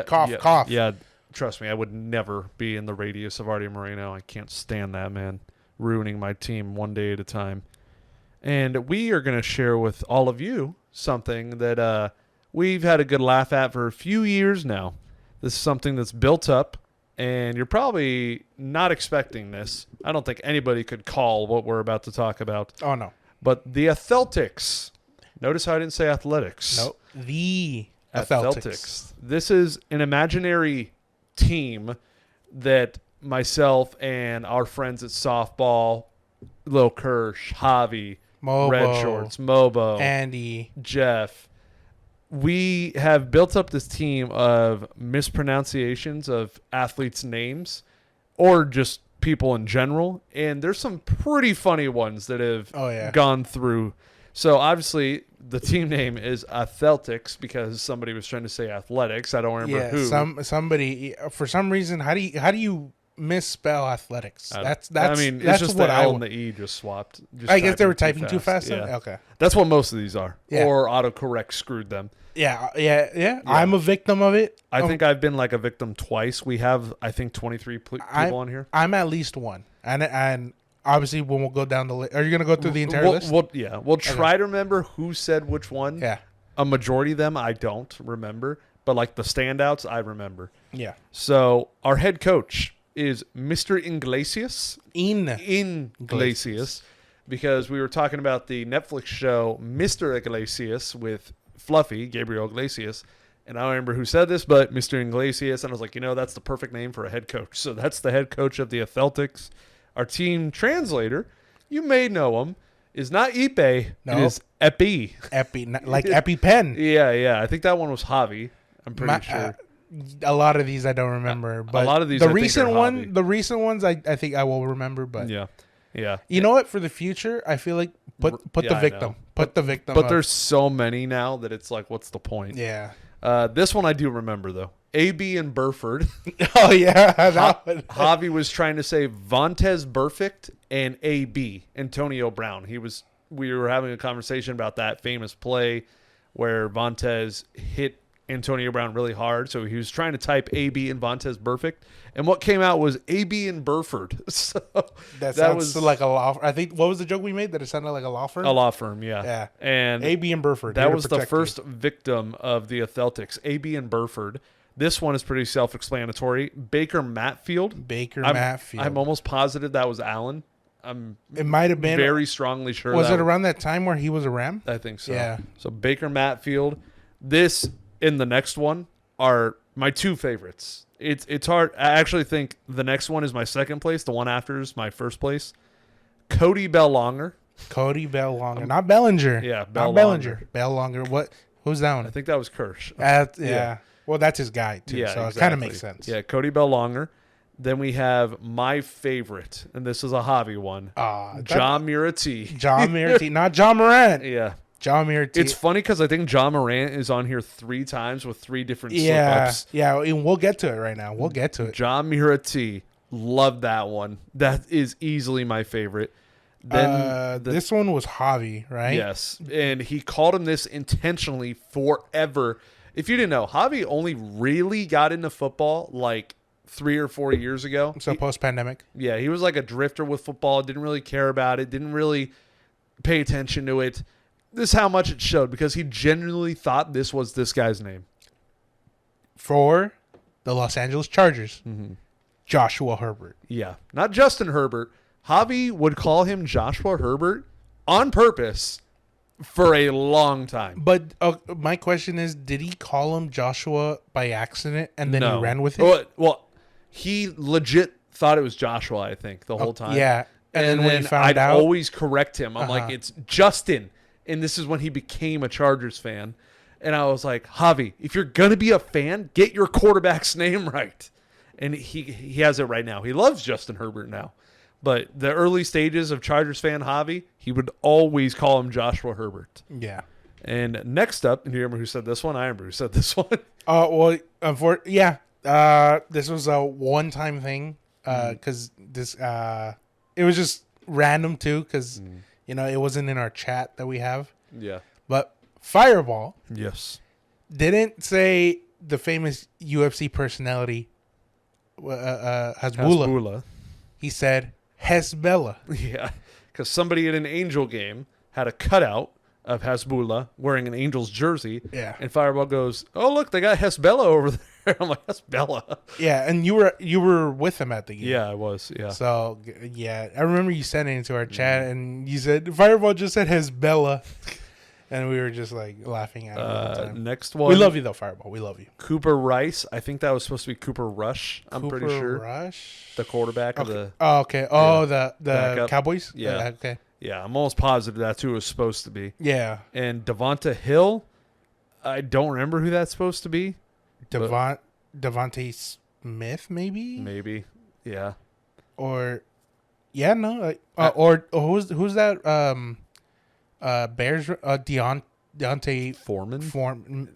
Cough. Yeah. Trust me, I would never be in the radius of Artie Moreno. I can't stand that man ruining my team one day at a time. And we are going to share with all of you something that we've had a good laugh at for a few years now. This is something that's built up, and you're probably not expecting this. I don't think anybody could call what we're about to talk about. Oh, no. But the Atheltics. Notice how I didn't say athletics. Nope. The Atheltics. This is an imaginary team that myself and our friends at softball, Lil Kirsch, Javi, Mobo, Red Shorts, Mobo, Andy, Jeff. We have built up this team of mispronunciations of athletes' names or just people in general. And there's some pretty funny ones that have gone through. So obviously the team name is Atheltics because somebody was trying to say athletics. I don't remember who. Somebody for some reason. How do you misspell athletics? That's it's just the L and the E just swapped. I guess they were typing too fast. Yeah. Okay. That's what most of these are. Yeah. Or autocorrect screwed them. Yeah. I'm a victim of it. I think I've been like a victim twice. We have, I think, 23 people on here. I'm at least one. And obviously when we'll go down the list. Are you going to go through the entire list? We'll try to remember who said which one. Yeah. A majority of them I don't remember. But like the standouts, I remember. Yeah. So our head coach is Mr. Iglesias. Iglesias. Because we were talking about the Netflix show Mr. Iglesias with Fluffy, Gabriel Iglesias. And I don't remember who said this, but Mr. Iglesias. And I was like, that's the perfect name for a head coach. So that's the head coach of the Atheltics. Our team translator, you may know him, is not Ipe. No. It is Epi. Like EpiPen. Yeah. I think that one was Javi. I'm pretty sure. A lot of these I don't remember, but a lot of these the recent ones I think I will remember. But yeah. You know what? For the future, I feel like put the victim. Put the victim. But there's so many now that it's like, what's the point? Yeah. This one I do remember though. AB and Burford. Oh yeah. Javi was trying to say Vontez Burfict and AB Antonio Brown. We were having a conversation about that famous play where Vontez hit Antonio Brown really hard, so he was trying to type AB and Vontez Burfict, and what came out was AB and Burford. So that was like a law. I think what was the joke we made that it sounded like a law firm? A law firm, yeah. Yeah. And AB and Burford. That was the first victim of the Atheltics. AB and Burford. This one is pretty self-explanatory. Baker Matfield. Matfield. I'm almost positive that was Allen. It might have been very strongly sure. Was it around that time where he was a Ram? I think so. Yeah. So Baker Matfield. This and the next one are my two favorites. It's hard. I actually think the next one is my second place. The one after is my first place. Cody Bellonger. Not Bellinger. Yeah, not Bellinger. Bellonger. What? Who's that one? I think that was Kirsch. Yeah. Well, that's his guy too. Yeah, so exactly. It kind of makes sense. Yeah, Cody Bellonger. Then we have my favorite, and this is a Javi one. John Murati. John Murati, not John Morant. Yeah. John Murati. It's funny because I think John Morant is on here 3 times with 3 different slip-ups. Yeah, and we'll get to it right now. We'll get to it. John Murati. Love that one. That is easily my favorite. Then this one was Javi, right? Yes. And he called him this intentionally forever. If you didn't know, Javi only really got into football like 3 or 4 years ago. So post-pandemic? Yeah, he was like a drifter with football, didn't really care about it, didn't really pay attention to it. This is how much it showed because he genuinely thought this was this guy's name. For the Los Angeles Chargers, Joshua Herbert. Yeah, not Justin Herbert. Javi would call him Joshua Herbert on purpose for a long time. But my question is, did he call him Joshua by accident and then he ran with it? Well, he legit thought it was Joshua, I think, the whole time. Yeah. And then when he found out, I'd always correct him. I'm like, it's Justin. And this is when he became a Chargers fan. And I was like, Javi, if you're going to be a fan, get your quarterback's name right. And he has it right now. He loves Justin Herbert now. But the early stages of Chargers fan Javi, he would always call him Joshua Herbert. Yeah. And next up, do you remember who said this one? I remember who said this one. This was a one-time thing because it was just random too because, it wasn't in our chat that we have. Yeah. But Fireball Yes. didn't say the famous UFC personality Hasbulla. He said Hezbollah. Yeah, because somebody in an Angel game had a cutout of Hasbulla wearing an Angels jersey. Yeah. And Fireball goes, "Oh, look, they got Hezbollah over there." I'm like, Hezbollah. Yeah, and you were with him at the game. Yeah, I was. Yeah. So yeah, I remember you sending it to our chat, and you said Fireball just said Hezbollah, and we were just like laughing at it all the time. Next one, we love you though, Fireball. We love you. Cooper Rice. I think that was supposed to be Cooper Rush. I'm pretty sure. Rush, the quarterback of the. Oh, okay. Oh, the Cowboys. Yeah. Okay. Yeah, I'm almost positive that's who it was supposed to be. Yeah. And Devonta Hill, I don't remember who that's supposed to be. Devontae Smith, maybe. Maybe, yeah. Or, yeah, no. Or who's that? Bears. Deontay Foreman.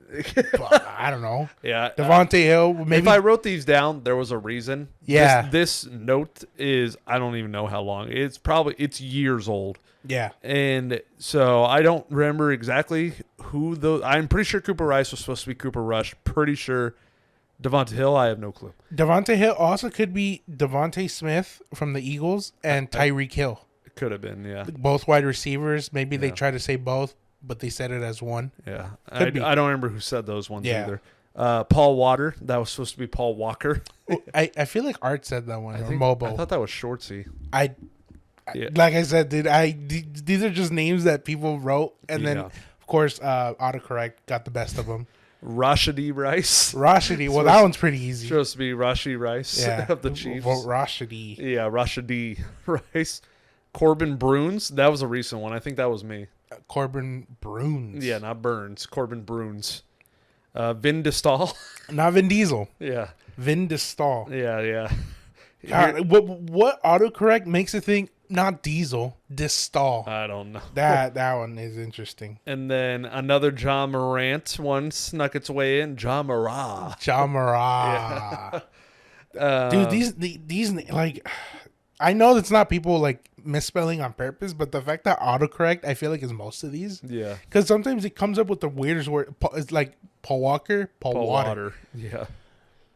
I don't know. Yeah. Devontae Hill. Maybe. If I wrote these down, there was a reason. Yeah. This note is, I don't even know how long. It's years old. Yeah. And so I don't remember exactly who those. I'm pretty sure Cooper Rice was supposed to be Cooper Rush. Pretty sure Devonta Hill, I have no clue. Devonta Hill also could be Devontae Smith from the Eagles and Tyreek Hill. It could have been, yeah. Both wide receivers. Maybe they try to say both, but they said it as one. Yeah. I don't remember who said those ones either. Yeah. Paul Water. That was supposed to be Paul Walker. I feel like Art said that one. Or Mobo. I thought that was Shortsy. Like I said, these are just names that people wrote. And then, of course, autocorrect got the best of them. Rashidi Rice. Well, that one's pretty easy. Supposed to be Rashi Rice of the Chiefs. Rashidi. Yeah, Rashidi Rice. Corbin Bruins. That was a recent one. I think that was me. Corbin Bruins. Yeah, not Burns. Corbin Bruins. Vin DeStall. Not Vin Diesel. Yeah. Vin DeStall. Yeah. What autocorrect makes it think not Diesel, DeStall? I don't know. That one is interesting. And then another John Morant one snuck its way in. John Morant. Dude, these like, I know that's not people like misspelling on purpose, but the fact that autocorrect, I feel like, is most of these. Yeah. Because sometimes it comes up with the weirdest word. It's like Paul Walker, Paul Water. Yeah.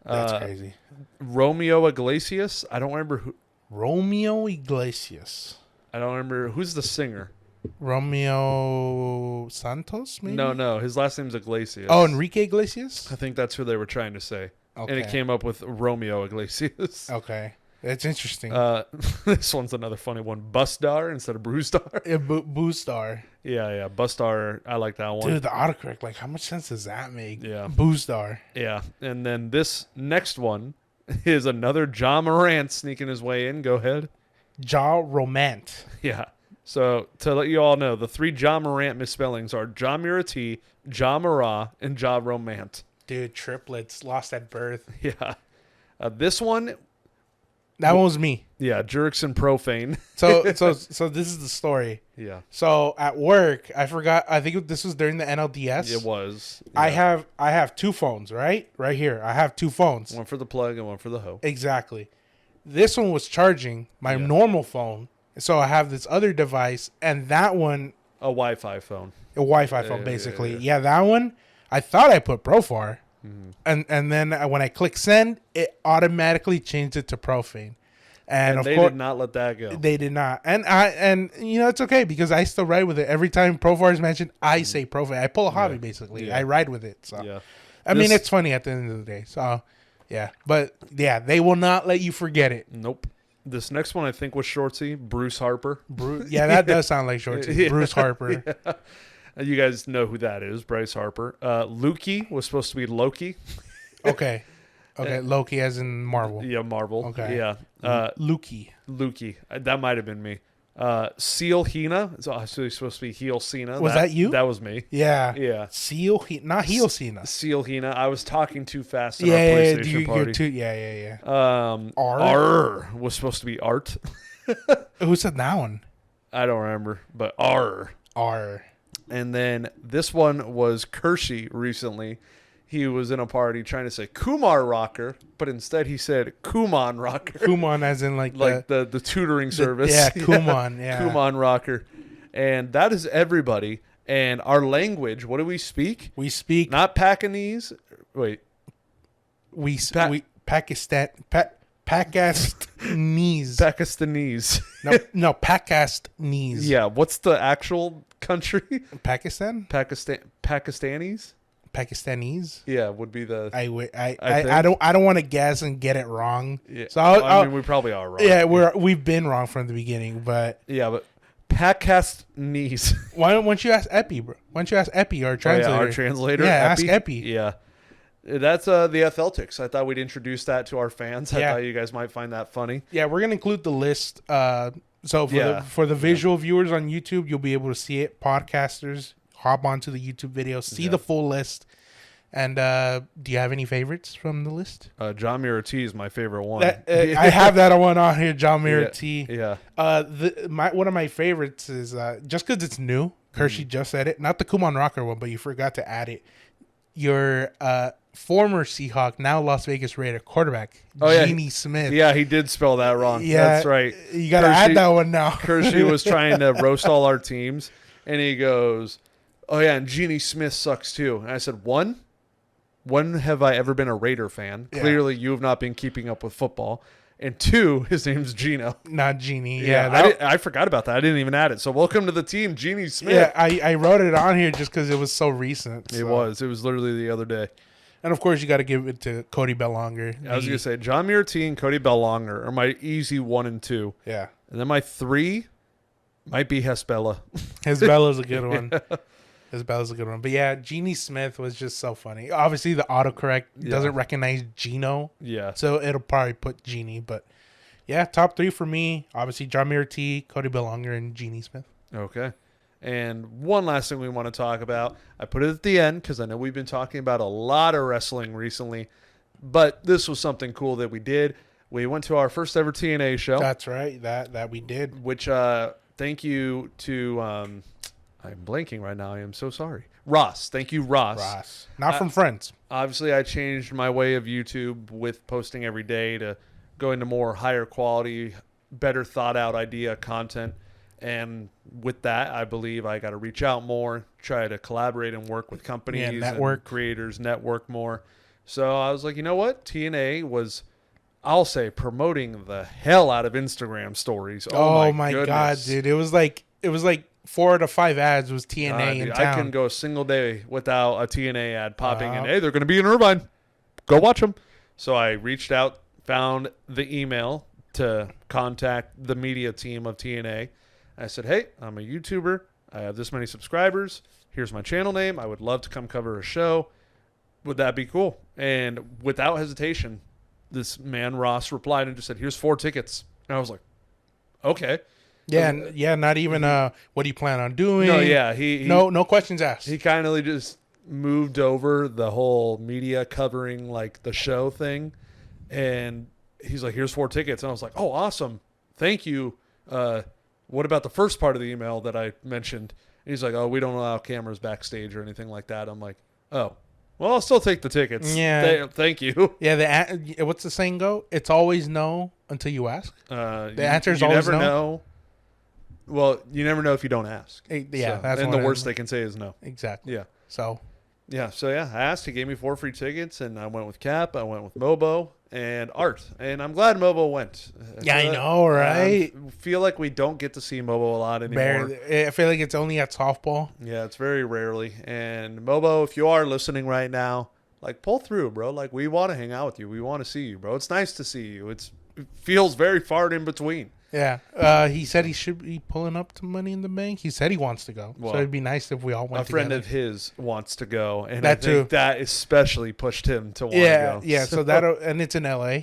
That's crazy. Romeo Iglesias. I don't remember who. Romeo Iglesias. I don't remember who's the singer. Romeo Santos, maybe? No. His last name's Iglesias. Oh, Enrique Iglesias? I think that's who they were trying to say. Okay. And it came up with Romeo Iglesias. Okay. That's interesting. This one's another funny one. Bustar instead of Brewstar. Yeah, Boostar. Yeah. Bustar. I like that one. Dude, the autocorrect, like, how much sense does that make? Yeah. Boostar. Yeah. And then this next one is another John Morant sneaking his way in. Go ahead. Ja Romant. Yeah. So to let you all know, the 3 John Morant misspellings are Ja Murati, Ja Mara, and Ja Romant. Dude, triplets lost at birth. Yeah. This one. That one was me. Yeah, Jerks and Profane. So this is the story. Yeah. So at work, I forgot. I think this was during the NLDS. It was. Yeah. I have 2 phones, right here. I have 2 phones. One for the plug and one for the hoe. Exactly. This one was charging my normal phone, so I have this other device, and that one a Wi-Fi phone. A Wi-Fi phone, basically. Yeah, that one. I thought I put Profar, and then when I click send, it automatically changed it to Profane. And of they course, did not let that go. They did not. And you know, it's okay because I still ride with it. Every time Profar is mentioned, I say Profane. I pull a hobby, basically. Yeah. I ride with it. So I mean, it's funny at the end of the day. So yeah, but yeah, they will not let you forget it. Nope. This next one I think was Shortsy, Bruce Harper. Yeah, that does sound like Shortsy. Yeah. Bruce Harper. Yeah. You guys know who that is, Bryce Harper. Lukey was supposed to be Loki. Okay. Loki as in Marvel. Yeah, Marvel. Okay. Yeah. Lukey. That might have been me. Seal Hina. It's actually supposed to be Heel Cena. Was that you? That was me. Yeah. Yeah. Not Heel Cena. Seal Hina. I was talking too fast at our PlayStation party. Yeah. R was supposed to be Art. Who said that one? I don't remember, but R. And then this one was Kershey recently. He was in a party trying to say Kumar Rocker, but instead he said Kuman Rocker. Kuman as in like the tutoring service. Yeah, Kuman. Yeah. Kuman Rocker. And that is everybody. And our language, what do we speak? We speak... Not Pakistanese. Wait. We Pakistan... Pakistanese. No, Pakistanese. Yeah, what's the actual country? Pakistan? Pakistanis? Pakistanese? Yeah, would be the... I don't want to guess and get it wrong. Yeah. So I mean, we probably are wrong. Yeah, we've been wrong from the beginning, but... Yeah, but Pakistanese. Why don't you ask Epi, bro? Why don't you ask Epi, our translator? Our translator? Yeah, Epi? ask Epi. Yeah. That's the Atheltics. I thought we'd introduce that to our fans. I thought you guys might find that funny. Yeah, we're going to include the list. So for the visual viewers on YouTube, you'll be able to see it. Podcasters, hop onto the YouTube video, see the full list. And do you have any favorites from the list? John Murati is my favorite one. I have that one on here, John Murati. Yeah. One of my favorites is just because it's new. Kershey just said it. Not the Kuman Rocker one, but you forgot to add it. Your former Seahawk, now Las Vegas Raider quarterback, Genie Smith. Yeah, he did spell that wrong. Yeah, that's right. You got to add that one now. Kershey was trying to roast all our teams, and he goes, "Oh yeah, and Genie Smith sucks too." And I said, "One, when have I ever been a Raider fan? Yeah. Clearly, you have not been keeping up with football." And 2, his name's Gino. Not Genie. Yeah, I forgot about that. I didn't even add it. So welcome to the team, Genie Smith. Yeah, I wrote it on here just because it was so recent. It was. It was literally the other day. And, of course, you got to give it to Cody Bellonger. I was going to say, John Murati and Cody Bellonger are my easy 1 and 2. Yeah. And then my 3 might be Hespella. Hespella's a good one. Hespella's a good one. But, yeah, Genie Smith was just so funny. Obviously, the autocorrect doesn't recognize Gino. Yeah. So it'll probably put Genie. But, yeah, top 3 for me. Obviously, John Murati, Cody Bellonger, and Genie Smith. Okay. And one last thing we want to talk about. I put it at the end because I know we've been talking about a lot of wrestling recently. But this was something cool that we did. We went to our first ever TNA show. That's right. That we did. Which, thank you to... I'm blanking right now. I am so sorry. Ross. Thank you, Ross. Not from Friends. Obviously, I changed my way of YouTube with posting every day to go into more higher quality, better thought out idea content. And with that, I believe I got to reach out more, try to collaborate and work with companies and creators, network more. So I was like, you know what? TNA was, I'll say, promoting the hell out of Instagram stories. Oh my God, dude. It was like 4 to 5 ads was TNA in dude, town. I couldn't go a single day without a TNA ad popping in. Hey, they're going to be in Irvine. Go watch them. So I reached out, found the email to contact the media team of TNA. I said, hey, I'm a YouTuber. I have this many subscribers. Here's my channel name. I would love to come cover a show. Would that be cool? And without hesitation, this man, Ross, replied and just said, here's 4 tickets. And I was like, okay. Yeah, not even what do you plan on doing? No, yeah. No questions asked. He kind of just moved over the whole media covering like the show thing. And he's like, here's 4 tickets. And I was like, oh, awesome. Thank you. What about the first part of the email that I mentioned? And he's like, oh, we don't allow cameras backstage or anything like that. I'm like, oh, well, I'll still take the tickets. Yeah. Thank you. Yeah. What's the saying go? It's always no until you ask. The answer is always no. You never know. Well, you never know if you don't ask. Yeah. So, and the worst they can say is no. Exactly. Yeah. So I asked. He gave me 4 free tickets, and I went with Cap. I went with Mobo and Art, and I'm glad Mobo went. I know, right? I feel like we don't get to see Mobo a lot anymore. I feel like it's only at softball. Yeah, it's very rarely. And Mobo, if you are listening right now, like pull through, bro. Like we want to hang out with you. We want to see you, bro. It's nice to see you. It feels very far in between. Yeah. He said he should be pulling up to Money in the Bank. He said he wants to go. Well, so it'd be nice if we all went together. A friend of his wants to go, and I think that especially pushed him to want to go. Yeah, so that'll, and it's in LA.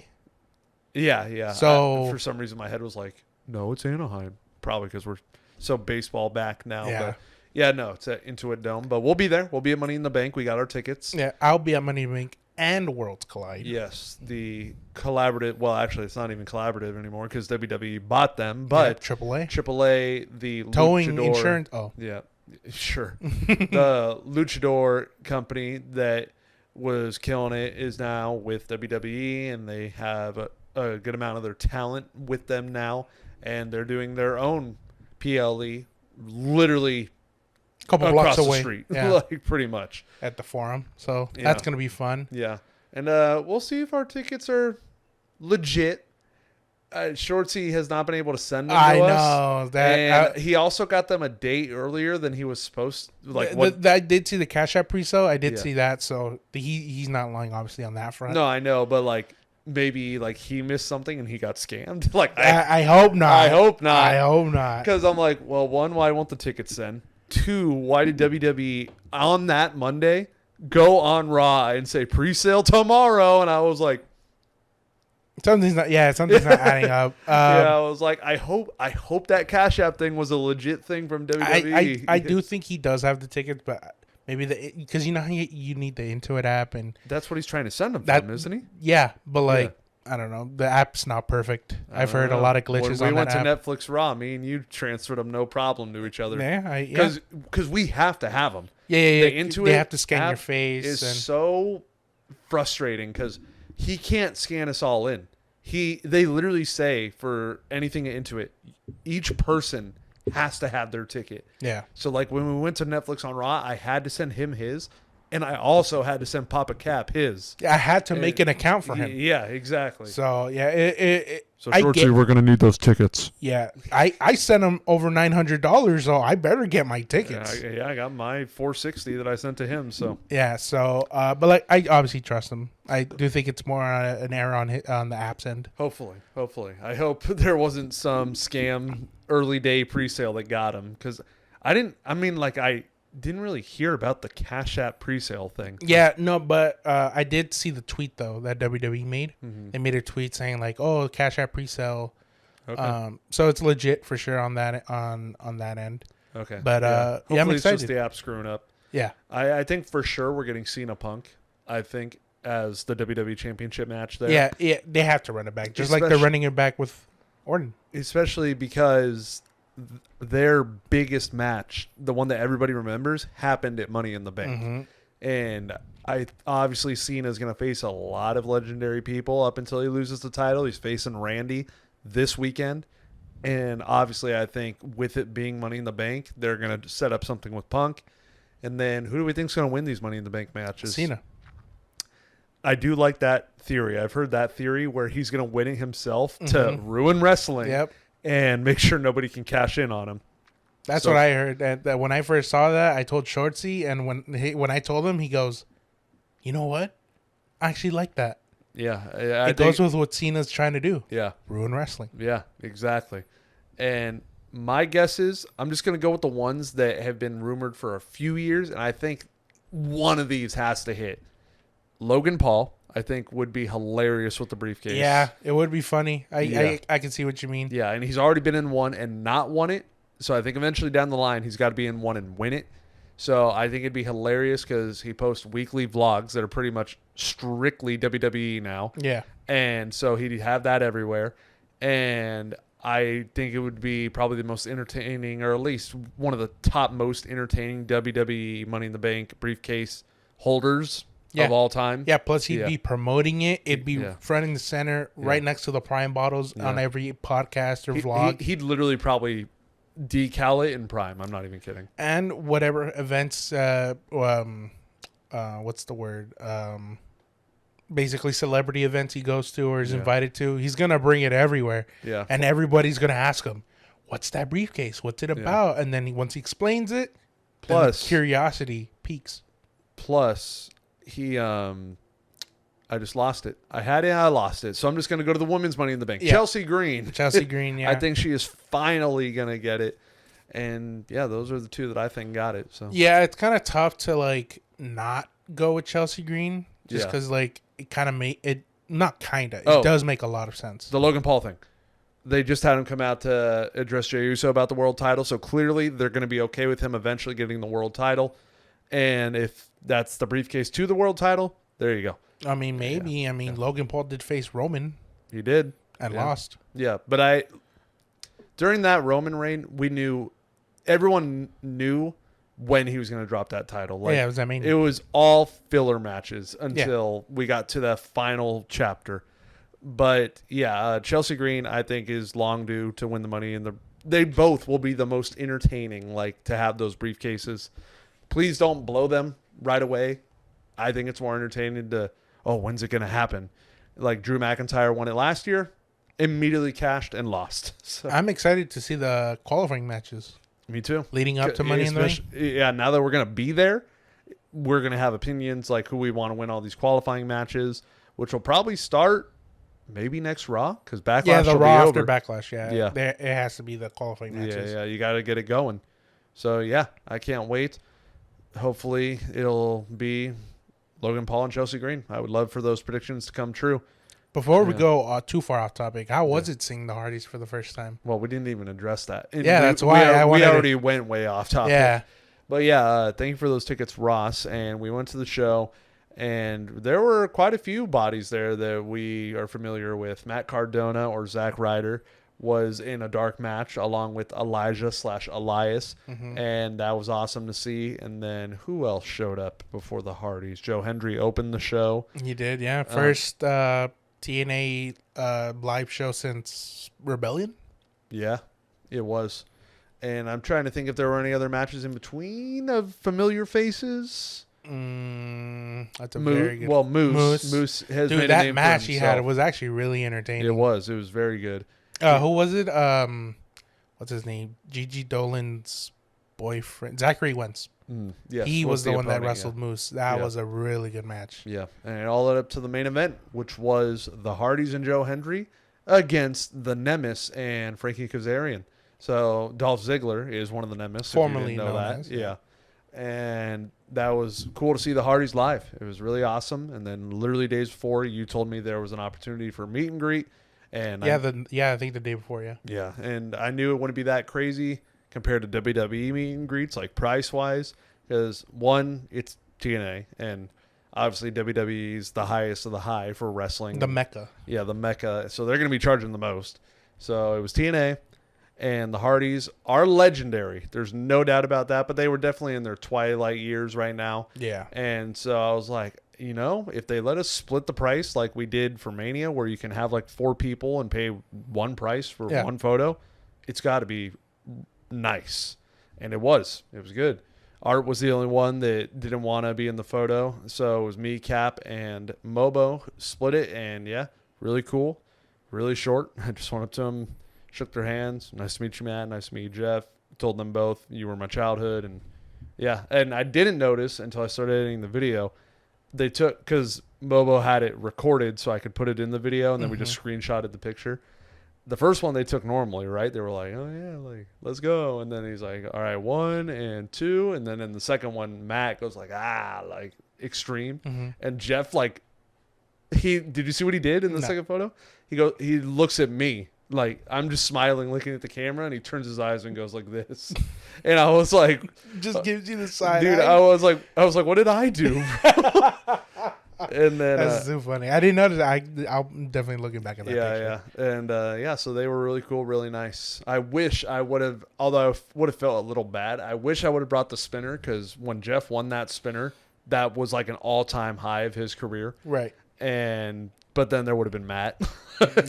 Yeah. So for some reason my head was like, no, it's Anaheim. Probably because we're so baseball back now. Yeah. But yeah, no, it's at Intuit Dome. But we'll be there. We'll be at Money in the Bank. We got our tickets. Yeah, I'll be at Money in the Bank and Worlds Collide. Yes, the collaborative. Well, actually, it's not even collaborative anymore because WWE bought them. But AAA, the towing Luchador, insurance. Oh, yeah, sure. The Luchador company that was killing it is now with WWE, and they have a good amount of their talent with them now, and they're doing their own PLE, literally a couple blocks away, the street, like pretty much at the Forum. So that's gonna be fun. Yeah, and we'll see if our tickets are legit. Shortsy has not been able to send them to us. I know that. And he also got them a day earlier than he was supposed to. I did see the Cash App pre-sale. I did see that. So he's not lying, obviously, on that front. No, I know. But, like, maybe, like, he missed something and he got scammed. Like, I hope not. I hope not. I hope not. Because I'm like, well, 1, why won't the tickets send? 2, why did WWE on that Monday go on Raw and say pre-sale tomorrow? And I was like, something's not adding up. I was like, I hope that Cash App thing was a legit thing from WWE. I do think he does have the tickets, but maybe because you know how you need the Intuit app, and that's what he's trying to send them from, isn't he? Yeah, but like I don't know, the app's not perfect. I've heard a lot of glitches on that app. We went to Netflix Raw. Me and you transferred them no problem to each other. Yeah, because we have to have them. Yeah. The Intuit they have to scan your face. Is so frustrating because he can't scan us all in. They literally say for anything into it, each person has to have their ticket. Yeah. So like when we went to Netflix on Raw, I had to send him his, and I also had to send Papa Cap his. I had to make an account for him. Yeah, exactly. So yeah, so shortly we're gonna need those tickets. Yeah, I sent him over $900, so I better get my tickets. Yeah, I got my $460 that I sent to him. So yeah, so but like I obviously trust him. I do think it's more an error on the app's end. Hopefully, I hope there wasn't some scam early day pre-sale that got him because I didn't really hear about the Cash App pre-sale thing. Yeah, no, but I did see the tweet though that WWE made. Mm-hmm. They made a tweet saying like, "Oh, Cash App pre-sale." Okay. So it's legit for sure on that end. Okay. But hopefully I'm excited. It's just the app screwing up. Yeah. I think for sure we're getting Cena Punk. I think as the WWE Championship match there. Yeah, they have to run it back, just like they're running it back with Orton. Especially because their biggest match, the one that everybody remembers, happened at Money in the Bank. Mm-hmm. And I obviously Cena's going to face a lot of legendary people up until he loses the title. He's facing Randy this weekend. And obviously I think with it being Money in the Bank, they're going to set up something with Punk. And then who do we think is going to win these Money in the Bank matches? Cena. I do like that theory. I've heard that theory where he's going to win it himself to ruin wrestling. Yep. And make sure nobody can cash in on him. That's what I heard. That when I first saw that, I told Shortsy, and when I told him, he goes, "You know what? I actually like that." Yeah, it goes with what Cena's trying to do. Yeah, ruin wrestling. Yeah, exactly. And my guess is I'm just going to go with the ones that have been rumored for a few years, and I think one of these has to hit. Logan Paul, I think, would be hilarious with the briefcase. Yeah, it would be funny. I can see what you mean. Yeah, and he's already been in one and not won it, so I think eventually down the line he's got to be in one and win it. So I think it'd be hilarious because he posts weekly vlogs that are pretty much strictly WWE now. Yeah. And so he'd have that everywhere. And I think it would be probably the most entertaining, or at least one of the top most entertaining WWE Money in the Bank briefcase holders of all time. Yeah, plus he'd be promoting it. It'd be front and center right next to the Prime bottles on every podcast or vlog. He'd literally probably decal it in Prime. I'm not even kidding. And whatever events, what's the word? Basically celebrity events he goes to or is invited to, he's going to bring it everywhere. Yeah. And everybody's going to ask him, what's that briefcase? What's it about? And then once he explains it, plus curiosity peaks. Plus, I just lost it. I had it, I lost it. So I'm just going to go to the women's Money in the Bank. Yeah. Chelsea Green. Chelsea Green, yeah. I think she is finally going to get it. And, yeah, those are the two that I think got it. So yeah, it's kind of tough to, like, not go with Chelsea Green. Just because, like, it kind of made it, not kind of, it does make a lot of sense. The Logan Paul thing. They just had him come out to address Jey Uso about the world title. So clearly they're going to be okay with him eventually getting the world title. And if that's the briefcase to the world title, there you go. I mean, maybe. Yeah. I mean, Logan Paul did face Roman. He did. And lost. Yeah. But during that Roman reign, everyone knew when he was going to drop that title. Like, it was amazing. It was all filler matches until we got to the final chapter. But Chelsea Green, I think, is long due to win the money they both will be the most entertaining, like, to have those briefcases. Please don't blow them right away. I think it's more entertaining when's it going to happen? Like Drew McIntyre won it last year, immediately cashed and lost. So. I'm excited to see the qualifying matches. Me too. Leading up to Money in the Bank. Yeah, now that we're going to be there, we're going to have opinions like who we want to win all these qualifying matches, which will probably start maybe next Raw because Backlash will be over. Yeah, the Raw after Backlash, yeah. It has to be the qualifying matches. Yeah, you got to get it going. So, yeah, I can't wait. Hopefully it'll be Logan Paul and Chelsea Green. I would love for those predictions to come true. Before we go too far off topic, how was it seeing the Hardys for the first time? Well, we didn't even address that. And that's why we already went way off topic. Yeah. But thank you for those tickets, Ross. And we went to the show, and there were quite a few bodies there that we are familiar with. Matt Cardona or Zack Ryder was in a dark match along with Elijah/Elias, and that was awesome to see. And then who else showed up before the Hardys? Joe Hendry opened the show. He did, yeah. First TNA live show since Rebellion. Yeah, it was. And I'm trying to think if there were any other matches in between of familiar faces. That's a very good. Well, Moose has made a name that match for he himself. had was actually really entertaining. It was very good. Who was it? What's his name? Gigi Dolan's boyfriend, Zachary Wentz. Yes, he was the one that wrestled Moose. That was a really good match. Yeah, and it all led up to the main event, which was the Hardys and Joe Hendry against the Nemesis and Frankie Kazarian. So Dolph Ziggler is one of the Nemesis. Formerly known known as. Yeah. And that was cool to see the Hardys live. It was really awesome. And then literally days before, you told me there was an opportunity for meet and greet. And I think the day before, yeah. Yeah, and I knew it wouldn't be that crazy compared to WWE meet and greets, like price-wise, because, one, it's TNA, and obviously WWE is the highest of the high for wrestling. The Mecca. Yeah, the Mecca. So they're going to be charging the most. So it was TNA, and the Hardys are legendary. There's no doubt about that, but they were definitely in their twilight years right now. Yeah. And so I was like, if they let us split the price like we did for Mania, where you can have like 4 people and pay one price for one photo, it's got to be nice. And it was good. Art was the only one that didn't want to be in the photo. So it was me, Cap, and Mobo split it. And really cool, really short. I just went up to them, shook their hands. Nice to meet you, Matt. Nice to meet you, Jeff. told them both, you were my childhood. And yeah, and I didn't notice until I started editing the video. They took, because Bobo had it recorded so I could put it in the video, and then we just screenshotted the picture. The first one they took normally, right? They were like, oh yeah, like, let's go. And then he's like, all right, 1 and 2. And then in the second one, Matt goes like, like extreme. And Jeff, like, did you see what he did in the second photo? He looks at me like I'm just smiling, looking at the camera, and he turns his eyes and goes like this. And I was like, just gives you the side dude, eye. I was like, what did I do? And then that's so funny. I didn't notice. I'm definitely looking back at that picture. And so they were really cool, really nice. I wish I would have, although I would have felt a little bad, I wish I would have brought the spinner, because when Jeff won that spinner, that was like an all-time high of his career. Right. But then there would have been Matt.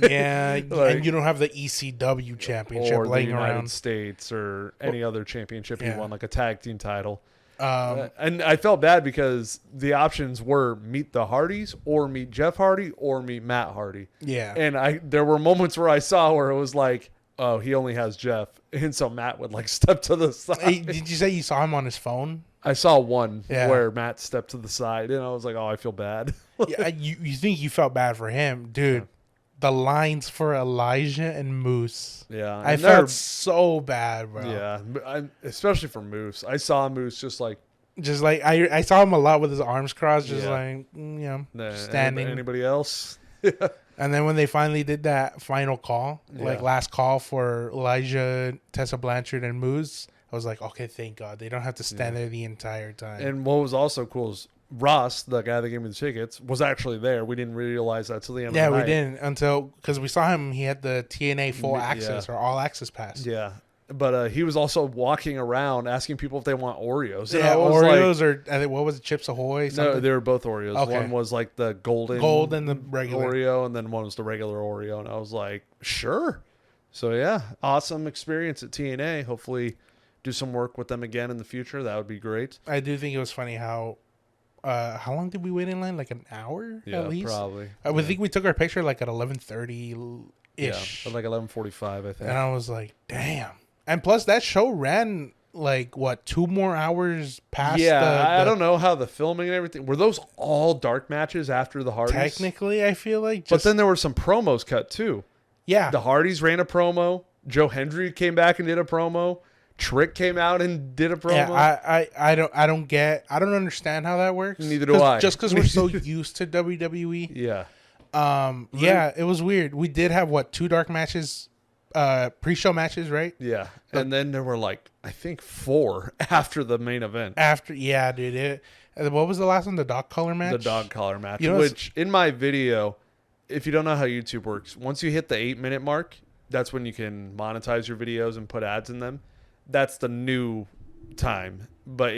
Yeah, like, and you don't have the ECW championship or laying the United around. States or any other championship he Yeah. won, like a tag team title. And I felt bad because the options were meet the Hardys or meet Jeff Hardy or meet Matt Hardy. Yeah. And there were moments where I saw where it was like, oh, he only has Jeff. And so Matt would like step to the side. Hey, did you say you saw him on his phone? I saw one where Matt stepped to the side, and I was like, oh, I feel bad. Yeah, you think you felt bad for him, dude. Yeah. The lines for Elijah and Moose. Yeah. I felt so bad, bro. Yeah. Especially for Moose. I saw Moose just like I saw him a lot with his arms crossed, just standing. Anybody else? And then when they finally did that final call, like last call for Elijah, Tessa Blanchard, and Moose, I was like, okay, thank God. They don't have to stand there the entire time. And what was also cool is Ross, the guy that gave me the tickets, was actually there. We didn't realize that till the end of the night. Yeah, we didn't until, because we saw him. He had the TNA full access or all access pass. Yeah. But he was also walking around asking people if they want Oreos. Yeah, Oreos or what was it, Chips Ahoy? Something? No, they were both Oreos. Okay. One was like the gold and the regular Oreo, and then one was the regular Oreo. And I was like, sure. So yeah, awesome experience at TNA. Hopefully do some work with them again in the future. That would be great. I do think it was funny how long did we wait in line? Like an hour at least? Probably. I would think we took our picture like at 11:30-ish. Yeah, at like 11:45, I think. And I was like, damn. And plus that show ran like, what, 2 more hours past I don't know how the filming and everything. Were those all dark matches after the Hardys? Technically, I feel like. But then there were some promos cut too. Yeah. The Hardys ran a promo. Joe Hendry came back and did a promo. Trick came out and did a promo. Yeah, I don't understand how that works. Neither do I. Just because we're so used to WWE. Yeah. Yeah, it was weird. We did have 2 dark matches, pre-show matches, right? Yeah. And then there were like, I think 4 after the main event. Dude. What was the last one? The dog collar match? The dog collar match. Which in my video, if you don't know how YouTube works, once you hit the 8-minute mark, that's when you can monetize your videos and put ads in them. That's the new time. But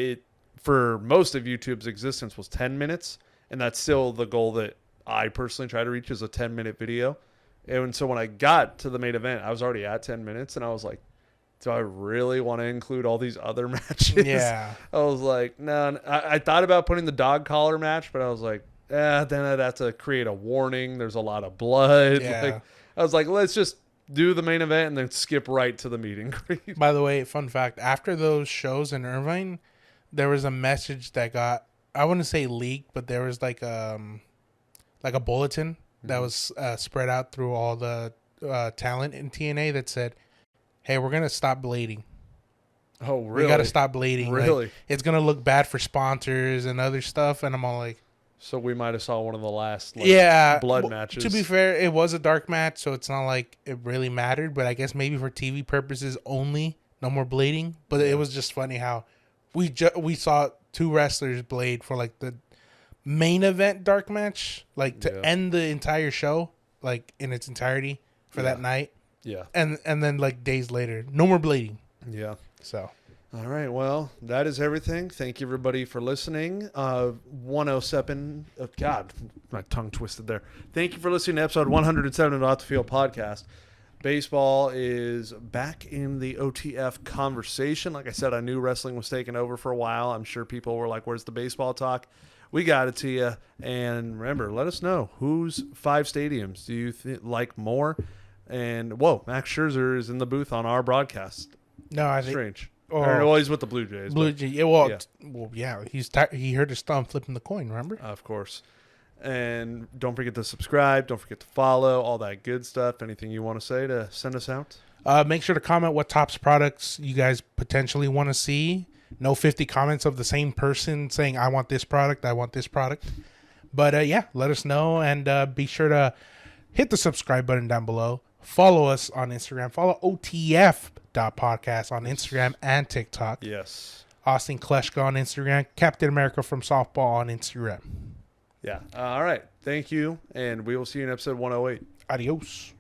for most of YouTube's existence was 10 minutes. And that's still the goal that I personally try to reach, is a 10-minute video. And so when I got to the main event, I was already at 10 minutes. And I was like, do I really want to include all these other matches? Yeah. I was like, no. I thought about putting the dog collar match, but I was like, then I'd have to create a warning. There's a lot of blood. Yeah. I was like, let's just do the main event and then skip right to the meet and greet. By the way, fun fact, after those shows in Irvine, there was a message that got, I wouldn't say leaked, but there was like a bulletin that was spread out through all the talent in TNA that said, hey, we're going to stop blading. Oh, really? We got to stop blading. Really? Like, it's going to look bad for sponsors and other stuff. And I'm all like, so we might have saw one of the last blood matches. To be fair, it was a dark match, so it's not like it really mattered. But I guess maybe for TV purposes only, no more blading. But it was just funny how we saw 2 wrestlers blade for like the main event dark match, like to end the entire show, like in its entirety for that night. Yeah. And then like days later, no more blading. Yeah. So. All right. Well, that is everything. Thank you, everybody, for listening. 107. Oh, God, my tongue twisted there. Thank you for listening to episode 107 of the Off the Field podcast. Baseball is back in the OTF conversation. Like I said, I knew wrestling was taking over for a while. I'm sure people were like, where's the baseball talk? We got it to you. And remember, let us know, whose 5 stadiums do you like more? And, Max Scherzer is in the booth on our broadcast. No, I think strange. Well, he's with the Blue Jays. Blue Jays. Yeah. He hurt his thumb flipping the coin. Remember? Of course. And don't forget to subscribe. Don't forget to follow. All that good stuff. Anything you want to say to send us out? Make sure to comment what Topps products you guys potentially want to see. No 50 comments of the same person saying, I want this product, I want this product. But yeah, let us know. And be sure to hit the subscribe button down below. Follow us on Instagram. Follow OTF.podcast on Instagram and TikTok. Yes. Austin Kleschka on Instagram. Captain America from Softball on Instagram. Yeah. All right. Thank you. And we will see you in episode 108. Adios.